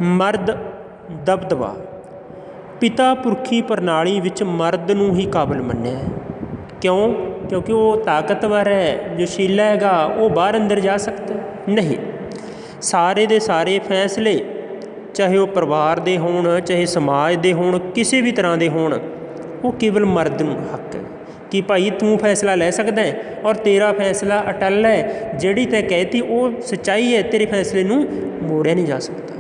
ਮਰਦ ਦਬਦਬਾ। ਪਿਤਾ ਪੁਰਖੀ ਪ੍ਰਣਾਲੀ ਵਿੱਚ ਮਰਦ ਨੂੰ ਹੀ ਕਾਬਲ ਮੰਨਿਆ ਹੈ। ਕਿਉਂ? क्योंकि वो ताकतवर है, जोशीला हैगा, वो बाहर अंदर जा सकता है? नहीं। सारे दे सारे फैसले चाहे वो परिवार दे होण, चाहे समाज दे होण, किसी भी तरह दे होण, वो केवल मर्द नूं हक है कि भाई तू फैसला लै सकदा है और तेरा फैसला अटल है, जिहड़ी तैं कहती वो सच्चाई है, तेरे फैसले नूं मोड़िया नहीं जा सकता।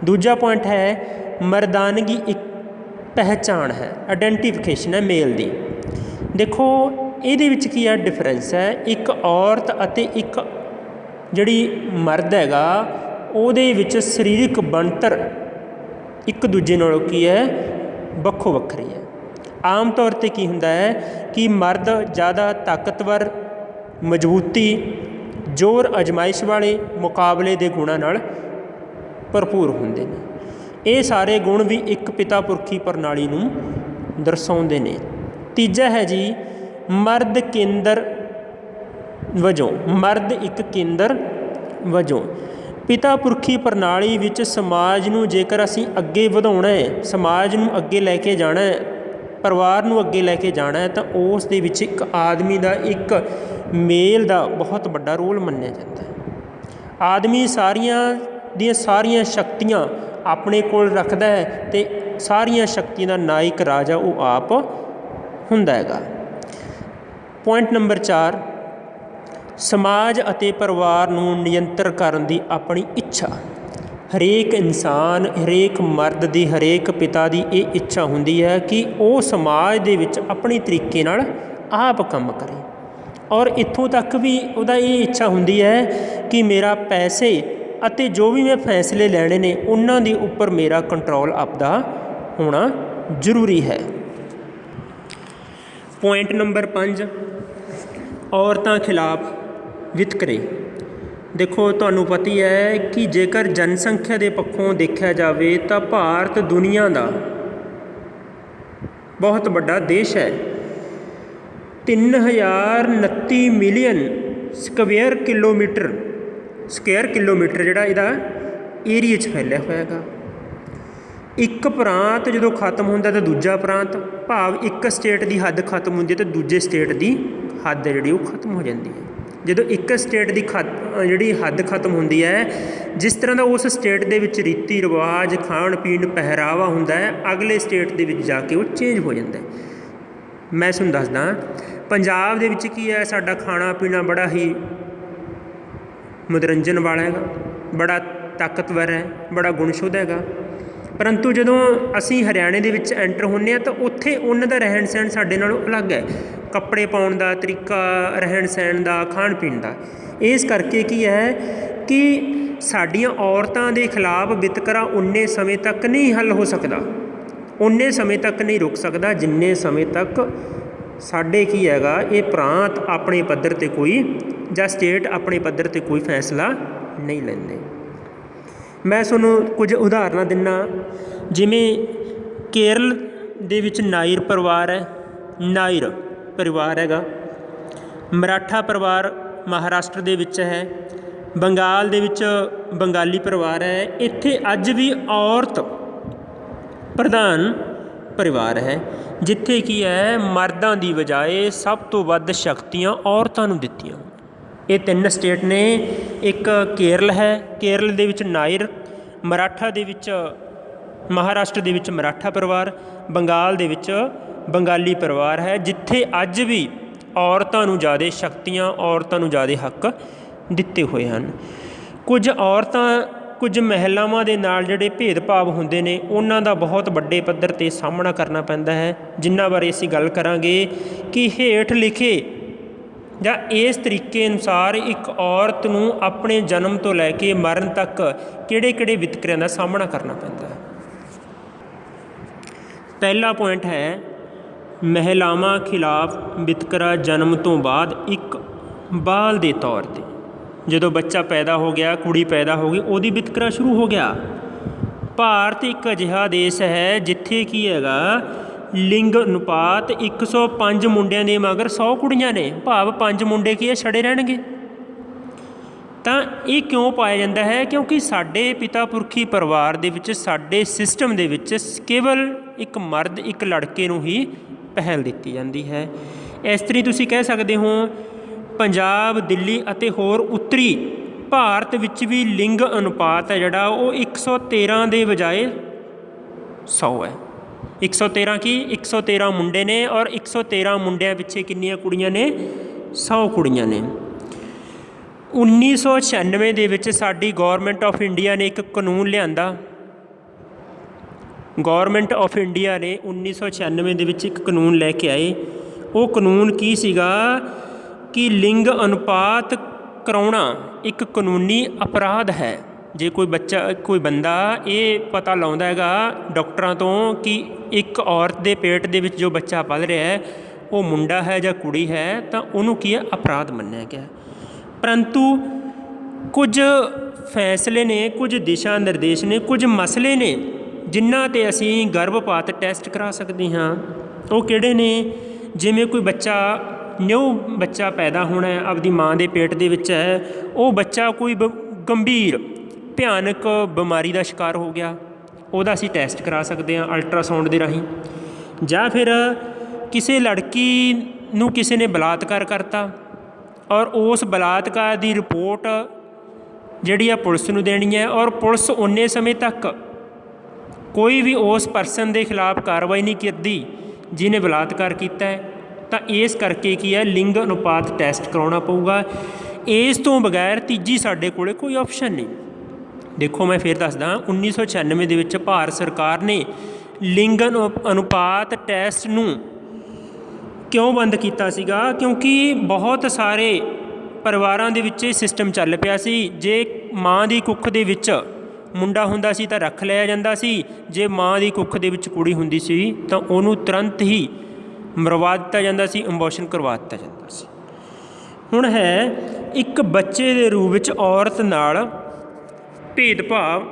दूजा पॉइंट है मर्दानगी एक पहचान है, आइडेंटिफिकेशन है मेल दी। देखो ਇਹਦੇ ਵਿੱਚ ਕੀ ਹੈ डिफरेंस है, एक औरत ਅਤੇ एक ਜਿਹੜੀ मर्द हैगा ਉਹਦੇ ਵਿੱਚ ਸਰੀਰਕ ਬਣਤਰ ਇੱਕ ਦੂਜੇ ਨਾਲੋਂ ਕੀ ਹੈ ਵੱਖੋ ਵੱਖਰੀ ਹੈ। आम तौर पर की हुंदा है कि मर्द ज़्यादा ताकतवर, मजबूती, जोर अजमाइश वाले मुकाबले के गुणों नाल भरपूर हुंदे ने। ये सारे गुण भी एक पिता पुरखी प्रणाली नूं दर्शाउंदे ने। तीजा है जी मर्द केंद्र वजों, मर्द एक केंद्र वजों पिता पुरखी प्रणाली विच समाज नूं जेकर असीं अगे वधाउणा है, समाज नूं अगे लैके जाना है, परिवार नूं अगे लैके जाना है, तो उस दे विच एक आदमी का एक मेल का बहुत बड़ा रोल मन्निया जाता है। आदमी सारियां शक्तियां अपने कोल रखता है तो सारियां शक्तियां का नायक राजा वो आप हुंदा हैगा। पॉइंट नंबर 4 समाज अते परिवार नूं नियंत्रण करन दी अपनी इच्छा। हरेक इंसान, हरेक मर्द की, हरेक पिता की ये इच्छा होंदी है कि वो समाज दे विच अपनी तरीके नाल आप काम करे, और इत्थों तक भी उहदा ये इच्छा होंदी है कि मेरा पैसे अते जो भी मैं फैसले लैणे ने उन्हां दे उपर मेरा कंट्रोल आपदा होना जरूरी है। पॉइंट नंबर 5 औरतां खिलाफ वितकरे। देखो तुहानूं पता ही है कि जेकर जनसंख्या के पक्षों देखा जाए तो भारत दुनिया का बहुत बड़ा देश है। 3029 मिलियन स्क्वेयर किलोमीटर जिहड़ा इहदा एरिए च फैलिया होया है। एक प्रांत जो खत्म होंदा तो दूजा प्रांत, भाव एक स्टेट की हद खत्म होंदी है तो दूजे स्टेट की हद जिहड़ी वो खत्म हो जाती है। जो एक स्टेट की जी हद खत्म होंदी है, जिस तरह का उस स्टेट के रीति रिवाज, खाण पीण, पहरावा होंदा है, अगले स्टेट के जाके वो चेंज हो जाता है। मैं तुहानूं दसदा पंजाब दे विच की है, साडा खाना पीना बड़ा ही मनोरंजन वाला है, बड़ा ताकतवर है, बड़ा गुणशुद्ध है। परंतु जदों असीं हरियाणे दे विच एंटर होंदे आ तो उत्थे उन्हां दा रहन सहन साडे नालों अलग है, कपड़े पाउण दा तरीका, रहन सहन दा, खाण पीण दा। इस करके की है कि साडियां औरतां दे खिलाफ वितकरा उन्ने समय तक नहीं हल हो सकदा, उन्ने समय तक नहीं रुक सकदा जिन्ने समय तक साडे की हैगा ये प्रांत अपने पद्धर ते कोई जां स्टेट अपने पद्धर ते कोई फैसला नहीं लैंदे। मैं तुहानूं कुछ उदाहरण दिना, जिवें केरल दे विच नायर परिवार है, नायर परिवार हैगा, मराठा परिवार महाराष्ट्र दे विच है, बंगाल दे विच बंगाली परिवार है। इत्थे अज भी औरत प्रधान परिवार है, जिथे की है मर्दां दी बजाए सब तो वध शक्तियां औरतां नूं दित्तियां। ये 3 स्टेट ने, एक केरल है, केरल दे विच नायर, मराठा दे विच महाराष्ट्र दे विच मराठा परिवार, बंगाल दे विच बंगाली परिवार है, जिथे अज भी औरतां नूं ज़्यादा शक्तियां, औरतां नूं ज़्यादा हक दिते हुए हैं। कुछ औरतां, कुछ महिलावां दे नाल जिहड़े भेदभाव हुंदे ने उन्हां दा बहुत वड्डे पੱਧਰ ते सामना करना पैंदा है, जिन्हां बारे असीं गल करांगे कि हेठ लिखे ਜਾਂ इस तरीके अनुसार एक औरत नूं अपने जन्म तो लैके मरण तक किहड़े-किहड़े वितकरिਆਂ ਦਾ सामना करना पैंदा है। पहला पॉइंट है महिलावां खिलाफ वितकरा जन्म तो बाद एक बाल के तौर पर, ਜਦੋਂ ਬੱਚਾ पैदा हो गया, कुड़ी पैदा हो गई, ਉਹਦੀ ਵਿਤਕਰਾ शुरू हो गया। ਭਾਰਤ ਇੱਕ ਅਜਿਹਾ ਦੇਸ਼ ਹੈ ਜਿੱਥੇ ਕੀ ਹੈਗਾ ਲਿੰਗ ਅਨੁਪਾਤ 105 ਮੁੰਡਿਆਂ ਦੇ ਮਗਰ 100 ਕੁੜੀਆਂ ਨੇ, ਭਾਵ 5 ਮੁੰਡੇ ਕੀ ਹੈ ਛੜੇ ਰਹਿਣਗੇ। ਤਾਂ ਇਹ ਕਿਉਂ ਪਾਇਆ ਜਾਂਦਾ ਹੈ? ਕਿਉਂਕਿ ਸਾਡੇ ਪਿਤਾ ਪੁਰਖੀ ਪਰਿਵਾਰ ਦੇ ਵਿੱਚ, ਸਾਡੇ ਸਿਸਟਮ ਦੇ ਵਿੱਚ ਕੇਵਲ ਇੱਕ ਮਰਦ, ਇੱਕ ਲੜਕੇ ਨੂੰ ਹੀ ਪਹਿਲ ਦਿੱਤੀ ਜਾਂਦੀ ਹੈ। ਇਸ ਤਰੀ ਤੁਸੀਂ ਕਹਿ ਸਕਦੇ ਹੋ ਪੰਜਾਬ, ਦਿੱਲੀ ਅਤੇ ਹੋਰ ਉੱਤਰੀ ਭਾਰਤ ਵਿੱਚ ਵੀ ਲਿੰਗ ਅਨੁਪਾਤ ਹੈ ਜਿਹੜਾ ਉਹ 113 ਦੇ ਬਜਾਏ 100 ਹੈ। 113 ਕੀ 113 ਮੁੰਡੇ ਨੇ ਔਰ 113 ਮੁੰਡਿਆਂ ਪਿੱਛੇ ਕਿੰਨੀਆਂ ਕੁੜੀਆਂ ਨੇ? 100 ਕੁੜੀਆਂ ਨੇ। 1996 ਦੇ ਵਿੱਚ ਸਾਡੀ ਗੌਰਮੈਂਟ ਆਫ ਇੰਡੀਆ ਨੇ ਇੱਕ ਕਾਨੂੰਨ ਲਿਆਂਦਾ। ਗੌਰਮੈਂਟ ਆਫ ਇੰਡੀਆ ਨੇ 1996 ਦੇ ਵਿੱਚ ਇੱਕ ਕਾਨੂੰਨ ਲੈ ਕੇ ਆਏ। ਉਹ ਕਾਨੂੰਨ ਕੀ ਸੀਗਾ ਕਿ ਲਿੰਗ ਅਨੁਪਾਤ ਕਰਾਉਣਾ ਇੱਕ ਕਾਨੂੰਨੀ ਅਪਰਾਧ ਹੈ। ਜੇ ਕੋਈ ਬੰਦਾ ਇਹ ਪਤਾ ਲਾਉਂਦਾ ਹੈਗਾ ਡਾਕਟਰਾਂ ਤੋਂ ਕਿ ਇੱਕ ਔਰਤ ਦੇ ਪੇਟ ਦੇ ਵਿੱਚ ਜੋ ਬੱਚਾ ਪਲ ਰਿਹਾ ਹੈ ਉਹ ਮੁੰਡਾ ਹੈ ਜਾਂ ਕੁੜੀ ਹੈ, ਤਾਂ ਉਹਨੂੰ ਕੀ ਹੈ? ਅਪਰਾਧ ਮੰਨਿਆ ਗਿਆ। ਪਰੰਤੂ ਕੁਝ ਫੈਸਲੇ ਨੇ, ਕੁਝ ਦਿਸ਼ਾ ਨਿਰਦੇਸ਼ ਨੇ, ਕੁਝ ਮਸਲੇ ਨੇ ਜਿਨ੍ਹਾਂ 'ਤੇ ਅਸੀਂ ਗਰਭਪਾਤ ਟੈਸਟ ਕਰਾ ਸਕਦੇ ਹਾਂ। ਉਹ ਕਿਹੜੇ ਨੇ? ਜਿਵੇਂ ਕੋਈ ਨਿਊ ਬੱਚਾ ਪੈਦਾ ਹੋਣਾ ਹੈ, ਆਪਦੀ ਮਾਂ ਦੇ ਪੇਟ ਦੇ ਵਿੱਚ ਹੈ, ਉਹ ਬੱਚਾ ਕੋਈ ਗੰਭੀਰ ਭਿਆਨਕ ਬਿਮਾਰੀ ਦਾ ਸ਼ਿਕਾਰ ਹੋ ਗਿਆ, ਉਹਦਾ ਅਸੀਂ ਟੈਸਟ ਕਰਾ ਸਕਦੇ ਹਾਂ ਅਲਟਰਾਸਾਊਂਡ ਦੇ ਰਾਹੀਂ। ਜਾਂ ਫਿਰ ਕਿਸੇ ਲੜਕੀ ਨੂੰ ਕਿਸੇ ਨੇ ਬਲਾਤਕਾਰ ਕਰਤਾ ਔਰ ਉਸ ਬਲਾਤਕਾਰ ਦੀ ਰਿਪੋਰਟ ਜਿਹੜੀ ਆ ਪੁਲਿਸ ਨੂੰ ਦੇਣੀ ਹੈ ਔਰ ਪੁਲਿਸ ਓਨੇ ਸਮੇਂ ਤੱਕ ਕੋਈ ਵੀ ਉਸ ਪਰਸਨ ਦੇ ਖਿਲਾਫ ਕਾਰਵਾਈ ਨਹੀਂ ਕਰਦੀ ਜਿਹਨੇ ਬਲਾਤਕਾਰ ਕੀਤਾ ਹੈ। ਤਾਂ ਇਸ ਕਰਕੇ ਕੀ ਹੈ? ਲਿੰਗ ਅਨੁਪਾਤ ਟੈਸਟ ਕਰਾਉਣਾ ਪਊਗਾ। ਇਸ ਤੋਂ ਬਗੈਰ ਤੀਜੀ ਸਾਡੇ ਕੋਲ ਕੋਈ ਆਪਸ਼ਨ ਨਹੀਂ। ਦੇਖੋ ਮੈਂ ਫਿਰ ਦੱਸਦਾ, 1996 ਦੇ ਵਿੱਚ ਭਾਰਤ ਸਰਕਾਰ ਨੇ ਲਿੰਗ ਅਨੁਪਾਤ ਟੈਸਟ ਨੂੰ ਕਿਉਂ ਬੰਦ ਕੀਤਾ ਸੀਗਾ? ਕਿਉਂਕਿ ਬਹੁਤ ਸਾਰੇ ਪਰਿਵਾਰਾਂ ਦੇ ਵਿੱਚ ਇਹ ਸਿਸਟਮ ਚੱਲ ਪਿਆ ਸੀ। ਜੇ ਮਾਂ ਦੀ ਕੁੱਖ ਦੇ ਵਿੱਚ ਮੁੰਡਾ ਹੁੰਦਾ ਸੀ ਤਾਂ ਰੱਖ ਲਿਆ ਜਾਂਦਾ ਸੀ, ਜੇ ਮਾਂ ਦੀ ਕੁੱਖ ਦੇ ਵਿੱਚ ਕੁੜੀ ਹੁੰਦੀ ਸੀ ਤਾਂ ਉਹਨੂੰ ਤੁਰੰਤ ਹੀ ਮਰਵਾ ਦਿੱਤਾ ਜਾਂਦਾ ਸੀ, ਅਬੋਰਸ਼ਨ ਕਰਵਾ ਦਿੱਤਾ ਜਾਂਦਾ ਸੀ। ਹੁਣ ਹੈ ਇੱਕ ਬੱਚੇ ਦੇ ਰੂਪ ਵਿੱਚ ਔਰਤ ਨਾਲ ਭੇਦਭਾਵ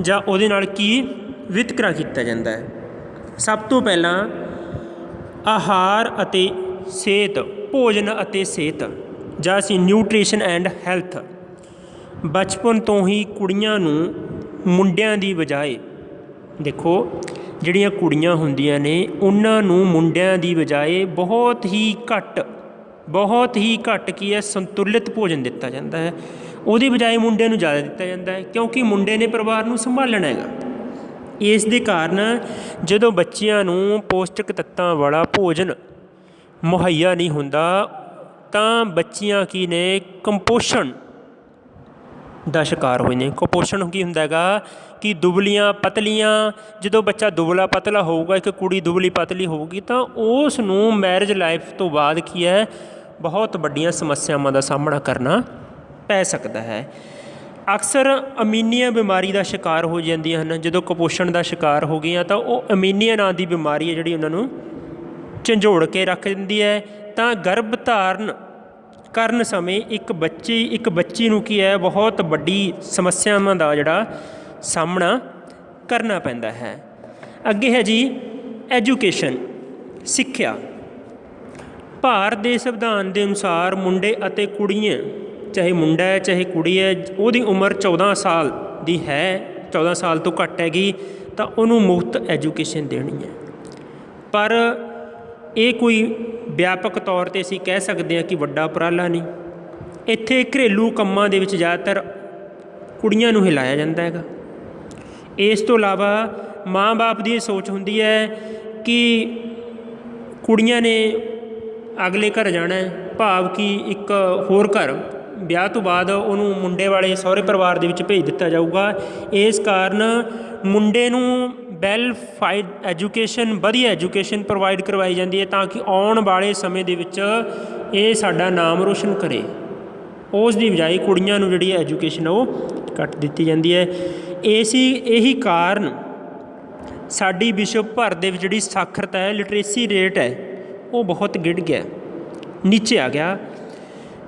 ਜਾਂ ਉਹਦੇ ਨਾਲ ਕੀ ਵਿਤਕਰਾ ਕੀਤਾ ਜਾਂਦਾ ਹੈ। ਸਭ ਤੋਂ ਪਹਿਲਾਂ ਆਹਾਰ ਅਤੇ ਸਿਹਤ, ਭੋਜਨ ਅਤੇ ਸਿਹਤ ਜਾਂ ਅਸੀਂ ਨਿਊਟ੍ਰੀਸ਼ਨ ਐਂਡ ਹੈਲਥ। ਬਚਪਨ ਤੋਂ ਹੀ ਕੁੜੀਆਂ ਨੂੰ ਮੁੰਡਿਆਂ ਦੀ ਬਜਾਏ, ਦੇਖੋ ਜਿਹੜੀਆਂ ਕੁੜੀਆਂ ਹੁੰਦੀਆਂ ਨੇ ਉਹਨਾਂ ਨੂੰ ਮੁੰਡਿਆਂ ਦੀ ਬਜਾਏ ਬਹੁਤ ਹੀ ਘੱਟ ਕੀ ਹੈ ਸੰਤੁਲਿਤ ਭੋਜਨ ਦਿੱਤਾ ਜਾਂਦਾ ਹੈ। ਉਹਦੀ ਬਜਾਏ ਮੁੰਡਿਆਂ ਨੂੰ ਜ਼ਿਆਦਾ ਦਿੱਤਾ ਜਾਂਦਾ ਹੈ ਕਿਉਂਕਿ ਮੁੰਡੇ ਨੇ ਪਰਿਵਾਰ ਨੂੰ ਸੰਭਾਲਣਾ ਹੈਗਾ। ਇਸ ਦੇ ਕਾਰਨ ਜਦੋਂ ਬੱਚਿਆਂ ਨੂੰ ਪੌਸ਼ਟਿਕ ਤੱਤਾਂ ਵਾਲਾ ਭੋਜਨ ਮੁਹੱਈਆ ਨਹੀਂ ਹੁੰਦਾ ਤਾਂ ਬੱਚੀਆਂ ਕੀ ਨੇ? ਕੁਪੋਸ਼ਣ ਦਾ ਸ਼ਿਕਾਰ ਹੋਏ ਨੇ। ਕੁਪੋਸ਼ਣ ਕੀ ਹੁੰਦਾ ਹੈਗਾ ਕਿ ਦੁਬਲੀਆਂ ਪਤਲੀਆਂ, ਜਦੋਂ ਬੱਚਾ ਦੁਬਲਾ ਪਤਲਾ ਹੋਊਗਾ, ਇੱਕ ਕੁੜੀ ਦੁਬਲੀ ਪਤਲੀ ਹੋਊਗੀ ਤਾਂ ਉਸ ਨੂੰ ਮੈਰਿਜ ਲਾਈਫ ਤੋਂ ਬਾਅਦ ਕੀ ਹੈ ਬਹੁਤ ਵੱਡੀਆਂ ਸਮੱਸਿਆਵਾਂ ਦਾ ਸਾਹਮਣਾ ਕਰਨਾ ਪੈ ਸਕਦਾ ਹੈ। ਅਕਸਰ ਅਮੀਨੀਆ ਬਿਮਾਰੀ ਦਾ ਸ਼ਿਕਾਰ ਹੋ ਜਾਂਦੀਆਂ ਹਨ। ਜਦੋਂ ਕੁਪੋਸ਼ਣ ਦਾ ਸ਼ਿਕਾਰ ਹੋ ਗਈਆਂ ਤਾਂ ਉਹ ਅਮੀਨੀਆ ਨਾਂ ਦੀ ਬਿਮਾਰੀ ਹੈ ਜਿਹੜੀ ਉਹਨਾਂ ਨੂੰ ਝੰਜੋੜ ਕੇ ਰੱਖ ਦਿੰਦੀ ਹੈ। ਤਾਂ ਗਰਭ ਧਾਰਨ ਕਰਨ ਸਮੇਂ ਇੱਕ ਬੱਚੀ ਨੂੰ ਕੀ ਹੈ ਬਹੁਤ ਵੱਡੀ ਸਮੱਸਿਆਵਾਂ ਦਾ ਜਿਹੜਾ ਸਾਹਮਣਾ ਕਰਨਾ ਪੈਂਦਾ ਹੈ। ਅੱਗੇ ਹੈ ਜੀ ਐਜੂਕੇਸ਼ਨ, ਸਿੱਖਿਆ। ਭਾਰਤ ਦੇ ਸੰਵਿਧਾਨ ਦੇ ਅਨੁਸਾਰ ਮੁੰਡੇ ਅਤੇ ਕੁੜੀਆਂ, ਚਾਹੇ ਮੁੰਡਾ ਹੈ ਚਾਹੇ ਕੁੜੀ ਹੈ, ਉਹਦੀ ਉਮਰ 14 ਸਾਲ ਦੀ ਹੈ, 14 ਸਾਲ ਤੋਂ ਘੱਟ ਹੈਗੀ ਤਾਂ ਉਹਨੂੰ ਮੁਫਤ ਐਜੂਕੇਸ਼ਨ ਦੇਣੀ ਹੈ। ਪਰ ਇਹ ਕੋਈ ਵਿਆਪਕ ਤੌਰ 'ਤੇ ਅਸੀਂ ਕਹਿ ਸਕਦੇ ਹਾਂ ਕਿ ਵੱਡਾ ਉਪਰਾਲਾ ਨਹੀਂ। ਇੱਥੇ ਘਰੇਲੂ ਕੰਮਾਂ ਦੇ ਵਿੱਚ ਜ਼ਿਆਦਾਤਰ ਕੁੜੀਆਂ ਨੂੰ ਹਿਲਾਇਆ ਜਾਂਦਾ ਹੈਗਾ। ਇਸ ਤੋਂ ਇਲਾਵਾ ਮਾਂ ਬਾਪ ਦੀ ਇਹ ਸੋਚ ਹੁੰਦੀ ਹੈ ਕਿ ਕੁੜੀਆਂ ਨੇ ਅਗਲੇ ਘਰ ਜਾਣਾ ਹੈ, ਭਾਵ ਕਿ ਇੱਕ ਹੋਰ ਘਰ, ਵਿਆਹ ਤੋਂ ਬਾਅਦ ਉਹਨੂੰ ਮੁੰਡੇ ਵਾਲੇ ਸਹੁਰੇ ਪਰਿਵਾਰ ਦੇ ਵਿੱਚ ਭੇਜ ਦਿੱਤਾ ਜਾਊਗਾ। ਇਸ ਕਾਰਨ ਮੁੰਡੇ ਨੂੰ ਵੈਲ-ਫਾਈਡ ਐਜੂਕੇਸ਼ਨ, ਵਧੀਆ ਐਜੂਕੇਸ਼ਨ ਪ੍ਰੋਵਾਈਡ ਕਰਵਾਈ ਜਾਂਦੀ ਹੈ ਤਾਂ ਕਿ ਆਉਣ ਵਾਲੇ ਸਮੇਂ ਦੇ ਵਿੱਚ ਇਹ ਸਾਡਾ ਨਾਮ ਰੋਸ਼ਨ ਕਰੇ। ਉਸ ਦੀ ਬਜਾਏ ਕੁੜੀਆਂ ਨੂੰ ਜਿਹੜੀ ਐਜੂਕੇਸ਼ਨ ਉਹ ਕੱਟ ਦਿੱਤੀ ਜਾਂਦੀ ਹੈ। ਇਹੀ ਕਾਰਨ ਸਾਡੀ ਵਿਸ਼ਵ ਭਰ ਦੇ ਵਿੱਚ ਜਿਹੜੀ ਸਾਖਰਤਾ ਹੈ, ਲਿਟਰੇਸੀ ਰੇਟ ਹੈ, ਉਹ ਬਹੁਤ ਗਿਰ ਗਿਆ, ਨੀਚੇ ਆ ਗਿਆ।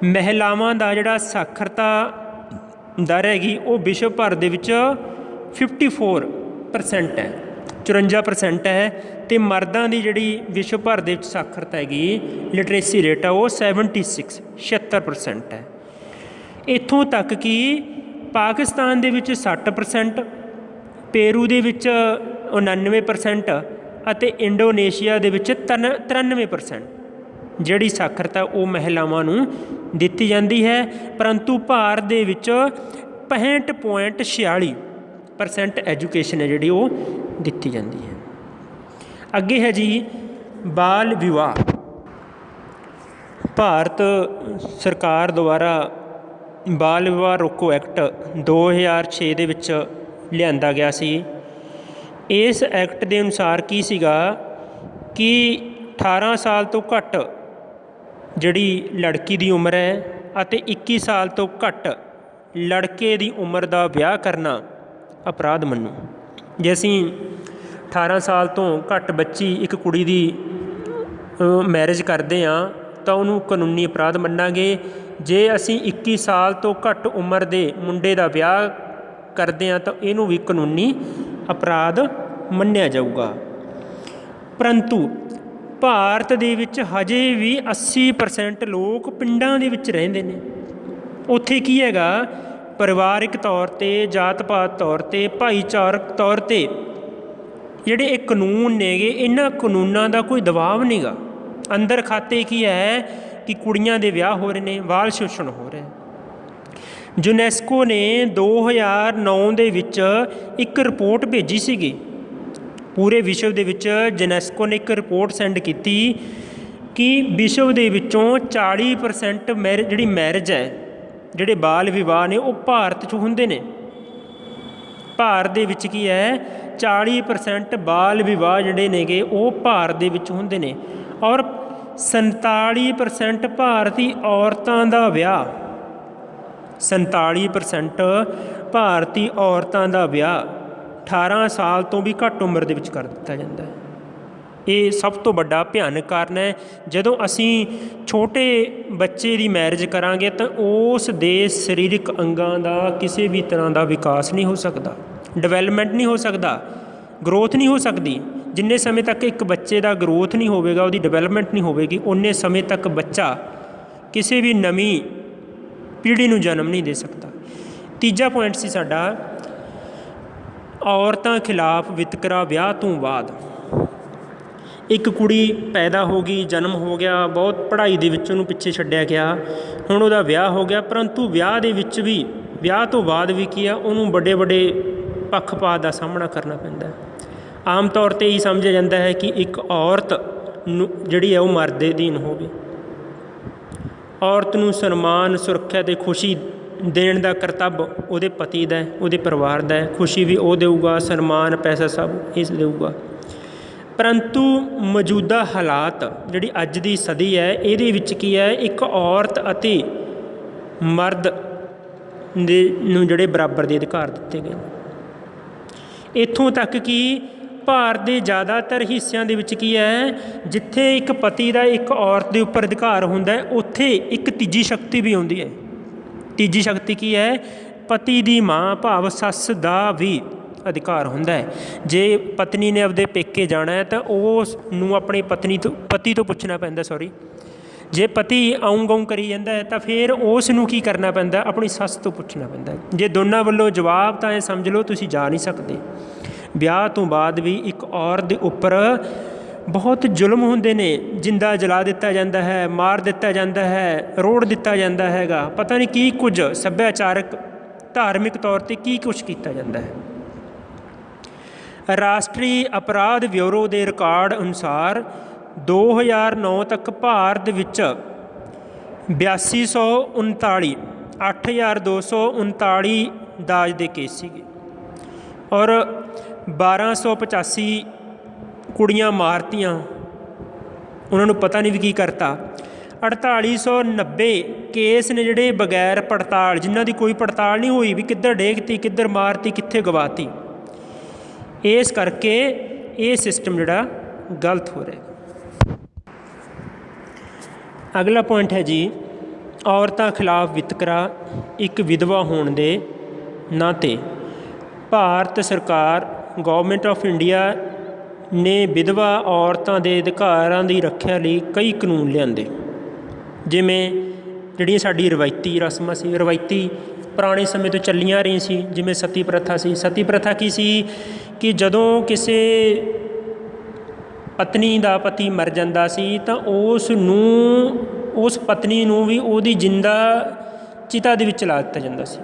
ਮਹਿਲਾਵਾਂ ਦਾ ਜਿਹੜਾ ਸਾਖਰਤਾ ਦਰ ਹੈਗੀ ਉਹ ਵਿਸ਼ਵ ਭਰ ਦੇ ਵਿੱਚ 54% ਹੈ, 54% ਹੈ। ਅਤੇ ਮਰਦਾਂ ਦੀ ਜਿਹੜੀ ਵਿਸ਼ਵ ਭਰ ਦੇ ਵਿੱਚ ਸਾਖਰਤਾ ਹੈਗੀ, ਲਿਟਰੇਸੀ ਰੇਟ ਆ, ਉਹ 76% ਹੈ। ਇੱਥੋਂ ਤੱਕ ਕਿ ਪਾਕਿਸਤਾਨ ਦੇ ਵਿੱਚ 60%, ਪੇਰੂ ਦੇ ਵਿੱਚ 99% ਅਤੇ ਇੰਡੋਨੇਸ਼ੀਆ ਦੇ ਵਿੱਚ 93%। ਜਿਹੜੀ ਸਾਖਰਤਾ ਉਹ ਮਹਿਲਾਵਾਂ ਨੂੰ ਦਿੱਤੀ ਜਾਂਦੀ ਹੈ, ਪਰੰਤੂ ਭਾਰਤ ਦੇ ਵਿੱਚ 65.46% ਐਜੂਕੇਸ਼ਨ ਹੈ ਜਿਹੜੀ ਉਹ ਦਿੱਤੀ ਜਾਂਦੀ ਹੈ। ਅੱਗੇ ਹੈ ਜੀ ਬਾਲ ਵਿਵਾਹ। ਭਾਰਤ ਸਰਕਾਰ ਦੁਆਰਾ ਬਾਲ ਵਿਵਾਹ ਰੋਕੋ ਐਕਟ 2006 ਦੇ ਵਿੱਚ ਲਿਆਂਦਾ ਗਿਆ ਸੀ। ਇਸ ਐਕਟ ਦੇ ਅਨੁਸਾਰ ਕੀ ਸੀਗਾ ਕਿ 18 ਸਾਲ ਤੋਂ ਘੱਟ ਜਿਹੜੀ ਲੜਕੀ ਦੀ ਉਮਰ ਹੈ ਅਤੇ 21 ਸਾਲ ਤੋਂ ਘੱਟ ਲੜਕੇ ਦੀ ਉਮਰ ਦਾ ਵਿਆਹ ਕਰਨਾ ਅਪਰਾਧ ਮੰਨੋ। ਜੇ ਅਸੀਂ 18 ਸਾਲ ਤੋਂ ਘੱਟ ਬੱਚੀ ਇੱਕ ਕੁੜੀ ਦੀ ਮੈਰਿਜ ਕਰਦੇ ਹਾਂ ਤਾਂ ਉਹਨੂੰ ਕਾਨੂੰਨੀ ਅਪਰਾਧ ਮੰਨਾਂਗੇ। ਜੇ ਅਸੀਂ 21 ਸਾਲ ਤੋਂ ਘੱਟ ਉਮਰ ਦੇ ਮੁੰਡੇ ਦਾ ਵਿਆਹ ਕਰਦੇ ਹਾਂ ਤਾਂ ਇਹਨੂੰ ਵੀ ਕਾਨੂੰਨੀ ਅਪਰਾਧ ਮੰਨਿਆ ਜਾਊਗਾ। ਪਰੰਤੂ ਭਾਰਤ ਦੇ ਵਿੱਚ ਹਜੇ ਵੀ 80% ਲੋਕ ਪਿੰਡਾਂ ਦੇ ਵਿੱਚ ਰਹਿੰਦੇ ਨੇ। ਉੱਥੇ ਕੀ ਹੈਗਾ, ਪਰਿਵਾਰਿਕ ਤੌਰ 'ਤੇ, ਜਾਤ ਪਾਤ ਤੌਰ 'ਤੇ, ਭਾਈਚਾਰਕ ਤੌਰ 'ਤੇ ਜਿਹੜੇ ਇਹ ਕਾਨੂੰਨ ਨੇਗੇ, ਇਹਨਾਂ ਕਾਨੂੰਨਾਂ ਦਾ ਕੋਈ ਦਬਾਅ ਨਹੀਂ ਗਾ। ਅੰਦਰ ਖਾਤੇ ਕੀ ਹੈ ਕਿ ਕੁੜੀਆਂ ਦੇ ਵਿਆਹ ਹੋ ਰਹੇ ਨੇ, ਬਾਲ ਸ਼ੋਸ਼ਣ ਹੋ ਰਿਹਾ। ਯੂਨੈਸਕੋ ਨੇ 2009 ਦੇ ਵਿੱਚ ਇੱਕ ਰਿਪੋਰਟ ਭੇਜੀ ਸੀਗੀ ਪੂਰੇ ਵਿਸ਼ਵ ਦੇ ਵਿੱਚ। ਯੂਨੈਸਕੋ ਨੇ ਇੱਕ ਰਿਪੋਰਟ ਸੈਂਡ ਕੀਤੀ ਕਿ ਵਿਸ਼ਵ ਦੇ ਵਿੱਚੋਂ 40% ਜਿਹੜੀ ਮੈਰਿਜ ਹੈ, ਜਿਹੜੇ ਬਾਲ ਵਿਵਾਹ ਨੇ, ਉਹ ਭਾਰਤ 'ਚ ਹੁੰਦੇ ਨੇ। ਭਾਰਤ ਦੇ ਵਿੱਚ ਕੀ ਹੈ, 40% ਬਾਲ ਵਿਵਾਹ ਜਿਹੜੇ ਨੇਗੇ ਉਹ ਭਾਰਤ ਦੇ ਵਿੱਚ ਹੁੰਦੇ ਨੇ। ਔਰ 47% ਭਾਰਤੀ ਔਰਤਾਂ ਦਾ ਵਿਆਹ, 47% ਭਾਰਤੀ ਔਰਤਾਂ ਦਾ ਵਿਆਹ 18 ਸਾਲ ਤੋਂ ਵੀ ਘੱਟ ਉਮਰ ਦੇ ਵਿੱਚ ਕਰ ਦਿੱਤਾ ਜਾਂਦਾ ਹੈ। ਇਹ ਸਭ ਤੋਂ ਵੱਡਾ ਭਿਆਨਕ ਕਾਰਨ ਹੈ। ਜਦੋਂ ਅਸੀਂ ਛੋਟੇ ਬੱਚੇ ਦੀ ਮੈਰਿਜ ਕਰਾਂਗੇ ਤਾਂ ਉਸ ਦੇ ਸਰੀਰਕ ਅੰਗਾਂ ਦਾ ਕਿਸੇ ਵੀ ਤਰ੍ਹਾਂ ਦਾ ਵਿਕਾਸ ਨਹੀਂ ਹੋ ਸਕਦਾ, ਡਿਵੈਲਪਮੈਂਟ ਨਹੀਂ ਹੋ ਸਕਦਾ, ਗਰੋਥ ਨਹੀਂ ਹੋ ਸਕਦੀ। ਜਿੰਨੇ ਸਮੇਂ ਤੱਕ ਇੱਕ ਬੱਚੇ ਦਾ ਗਰੋਥ ਨਹੀਂ ਹੋਵੇਗਾ, ਉਹਦੀ ਡਿਵੈਲਪਮੈਂਟ ਨਹੀਂ ਹੋਵੇਗੀ, ਉਨੇ ਸਮੇਂ ਤੱਕ ਬੱਚਾ ਕਿਸੇ ਵੀ ਨਵੀਂ ਪੀੜ੍ਹੀ ਨੂੰ ਜਨਮ ਨਹੀਂ ਦੇ ਸਕਦਾ। ਤੀਜਾ ਪੁਆਇੰਟ ਸੀ ਸਾਡਾ ਔਰਤਾਂ ਖਿਲਾਫ ਵਿਤਕਰਾ ਵਿਆਹ ਤੋਂ ਬਾਅਦ। ਇੱਕ ਕੁੜੀ ਪੈਦਾ ਹੋ ਗਈ, ਜਨਮ ਹੋ ਗਿਆ, ਬਹੁਤ ਪੜ੍ਹਾਈ ਦੇ ਵਿੱਚ ਉਹਨੂੰ ਪਿੱਛੇ ਛੱਡਿਆ ਗਿਆ, ਹੁਣ ਉਹਦਾ ਵਿਆਹ ਹੋ ਗਿਆ, ਪਰੰਤੂ ਵਿਆਹ ਦੇ ਵਿੱਚ ਵੀ, ਵਿਆਹ ਤੋਂ ਬਾਅਦ ਵੀ ਕੀ ਆ, ਉਹਨੂੰ ਵੱਡੇ ਵੱਡੇ ਪੱਖਪਾਤ ਦਾ ਸਾਹਮਣਾ ਕਰਨਾ ਪੈਂਦਾ। ਆਮ ਤੌਰ 'ਤੇ ਇਹੀ ਸਮਝਿਆ ਜਾਂਦਾ ਹੈ ਕਿ ਇੱਕ ਔਰਤ ਨੂੰ ਜਿਹੜੀ ਹੈ ਉਹ ਮਰਦ ਦੇ ਅਧੀਨ ਹੋਵੇ। ਔਰਤ ਨੂੰ ਸਨਮਾਨ, ਸੁਰੱਖਿਆ ਅਤੇ ਖੁਸ਼ੀ ਦੇਣ ਦਾ ਕਰਤੱਵ ਉਹਦੇ ਪਤੀ ਦਾ, ਉਹਦੇ ਪਰਿਵਾਰ ਦਾ। ਖੁਸ਼ੀ ਵੀ ਉਹ ਦੇਊਗਾ, ਸਨਮਾਨ, ਪੈਸਾ ਸਭ ਇਸ ਦੇਊਗਾ। ਪਰੰਤੂ ਮੌਜੂਦਾ ਹਾਲਾਤ, ਜਿਹੜੀ ਅੱਜ ਦੀ ਸਦੀ ਹੈ, ਇਹਦੇ ਵਿੱਚ ਕੀ ਹੈ, ਇੱਕ ਔਰਤ ਅਤੇ ਮਰਦ ਨੂੰ ਜਿਹੜੇ ਬਰਾਬਰ ਦੇ ਅਧਿਕਾਰ ਦਿੱਤੇ ਗਏ। ਇੱਥੋਂ ਤੱਕ ਕਿ ਭਾਰਤ ਦੇ ਜ਼ਿਆਦਾਤਰ ਹਿੱਸਿਆਂ ਦੇ ਵਿੱਚ ਕੀ ਹੈ, ਜਿੱਥੇ ਇੱਕ ਪਤੀ ਦਾ ਇੱਕ ਔਰਤ ਦੇ ਉੱਪਰ ਅਧਿਕਾਰ ਹੁੰਦਾ ਹੈ, ਉੱਥੇ ਇੱਕ ਤੀਜੀ ਸ਼ਕਤੀ ਵੀ ਆਉਂਦੀ ਹੈ। ਤੀਜੀ ਸ਼ਕਤੀ ਕੀ ਹੈ, ਪਤੀ ਦੀ ਮਾਂ ਭਾਵ ਸੱਸ ਦਾ ਵੀ ਅਧਿਕਾਰ ਹੁੰਦਾ ਹੈ। ਜੇ ਪਤਨੀ ਨੇ ਆਪਦੇ ਪੇਕੇ ਜਾਣਾ ਹੈ ਤਾਂ ਉਸ ਨੂੰ ਆਪਣੀ ਪਤੀ ਤੋਂ ਪੁੱਛਣਾ ਪੈਂਦਾ। ਜੇ ਪਤੀ ਆਊਂ ਗਾਊਂ ਕਰੀ ਜਾਂਦਾ ਹੈ ਤਾਂ ਫਿਰ ਉਸ ਨੂੰ ਕੀ ਕਰਨਾ ਪੈਂਦਾ, ਆਪਣੀ ਸੱਸ ਤੋਂ ਪੁੱਛਣਾ ਪੈਂਦਾ। ਜੇ ਦੋਨਾਂ ਵੱਲੋਂ ਜਵਾਬ ਤਾਂ ਇਹ ਸਮਝ ਲਓ ਤੁਸੀਂ ਜਾ ਨਹੀਂ ਸਕਦੇ। ਵਿਆਹ ਤੋਂ ਬਾਅਦ ਵੀ ਇੱਕ ਔਰਤ ਦੇ ਉੱਪਰ ਬਹੁਤ ਜ਼ੁਲਮ ਹੁੰਦੇ ਨੇ। ਜਿੰਦਾ ਜਲਾ ਦਿੱਤਾ ਜਾਂਦਾ ਹੈ, ਮਾਰ ਦਿੱਤਾ ਜਾਂਦਾ ਹੈ, ਰੋੜ ਦਿੱਤਾ ਜਾਂਦਾ ਹੈਗਾ, ਪਤਾ ਨਹੀਂ ਕੀ ਕੁਝ ਸੱਭਿਆਚਾਰਕ ਧਾਰਮਿਕ ਤੌਰ 'ਤੇ ਕੀ ਕੁਛ ਕੀਤਾ ਜਾਂਦਾ ਹੈ। ਰਾਸ਼ਟਰੀ ਅਪਰਾਧ ਬਿਊਰੋ ਦੇ ਰਿਕਾਰਡ ਅਨੁਸਾਰ 2009 ਤੱਕ ਭਾਰਤ ਵਿੱਚ 8239 ਦਾਜ ਦੇ ਕੇਸ ਸੀਗੇ ਔਰ 1285 ਕੁੜੀਆਂ ਮਾਰਤੀਆਂ, ਉਹਨਾਂ ਨੂੰ ਪਤਾ ਨਹੀਂ ਵੀ ਕੀ ਕਰਤਾ। 4890 ਕੇਸ ਨੇ ਜਿਹੜੇ ਬਗੈਰ ਪੜਤਾਲ, ਜਿਨ੍ਹਾਂ ਦੀ ਕੋਈ ਪੜਤਾਲ ਨਹੀਂ ਹੋਈ ਵੀ ਕਿੱਧਰ ਡੇਗਤੀ, ਕਿੱਧਰ ਮਾਰਤੀ, ਕਿੱਥੇ ਗਵਾਤੀ। ਇਸ ਕਰਕੇ ਇਹ ਸਿਸਟਮ ਜਿਹੜਾ ਗਲਤ ਹੋ ਰਿਹਾ। ਅਗਲਾ ਪੁਆਇੰਟ ਹੈ ਜੀ, ਔਰਤਾਂ ਖਿਲਾਫ ਵਿਤਕਰਾ। ਇੱਕ ਵਿਧਵਾ ਹੋਣ ਦੇ ਨਾਤੇ ਭਾਰਤ ਸਰਕਾਰ, ਗੌਰਮੈਂਟ ਆਫ ਇੰਡੀਆ ਨੇ ਵਿਧਵਾ ਔਰਤਾਂ ਦੇ ਅਧਿਕਾਰਾਂ ਦੀ ਰੱਖਿਆ ਲਈ ਕਈ ਕਾਨੂੰਨ ਲਿਆਂਦੇ। ਜਿਵੇਂ ਜਿਹੜੀਆਂ ਸਾਡੀ ਰਵਾਇਤੀ ਰਸਮਾਂ ਸੀ, ਰਵਾਇਤੀ ਪੁਰਾਣੇ ਸਮੇਂ ਤੋਂ ਚੱਲੀਆਂ ਰਹੀਆਂ ਸੀ, ਜਿਵੇਂ ਸਤੀ ਪ੍ਰਥਾ ਸੀ। ਸਤੀ ਪ੍ਰਥਾ ਕੀ ਸੀ ਕਿ ਜਦੋਂ ਕਿਸੇ ਪਤਨੀ ਦਾ ਪਤੀ ਮਰ ਜਾਂਦਾ ਸੀ ਤਾਂ ਉਸ ਪਤਨੀ ਨੂੰ ਵੀ ਉਹਦੀ ਜਿੰਦਾ ਚਿਤਾ ਦੇ ਵਿੱਚ ਲਾ ਦਿੱਤਾ ਜਾਂਦਾ ਸੀ।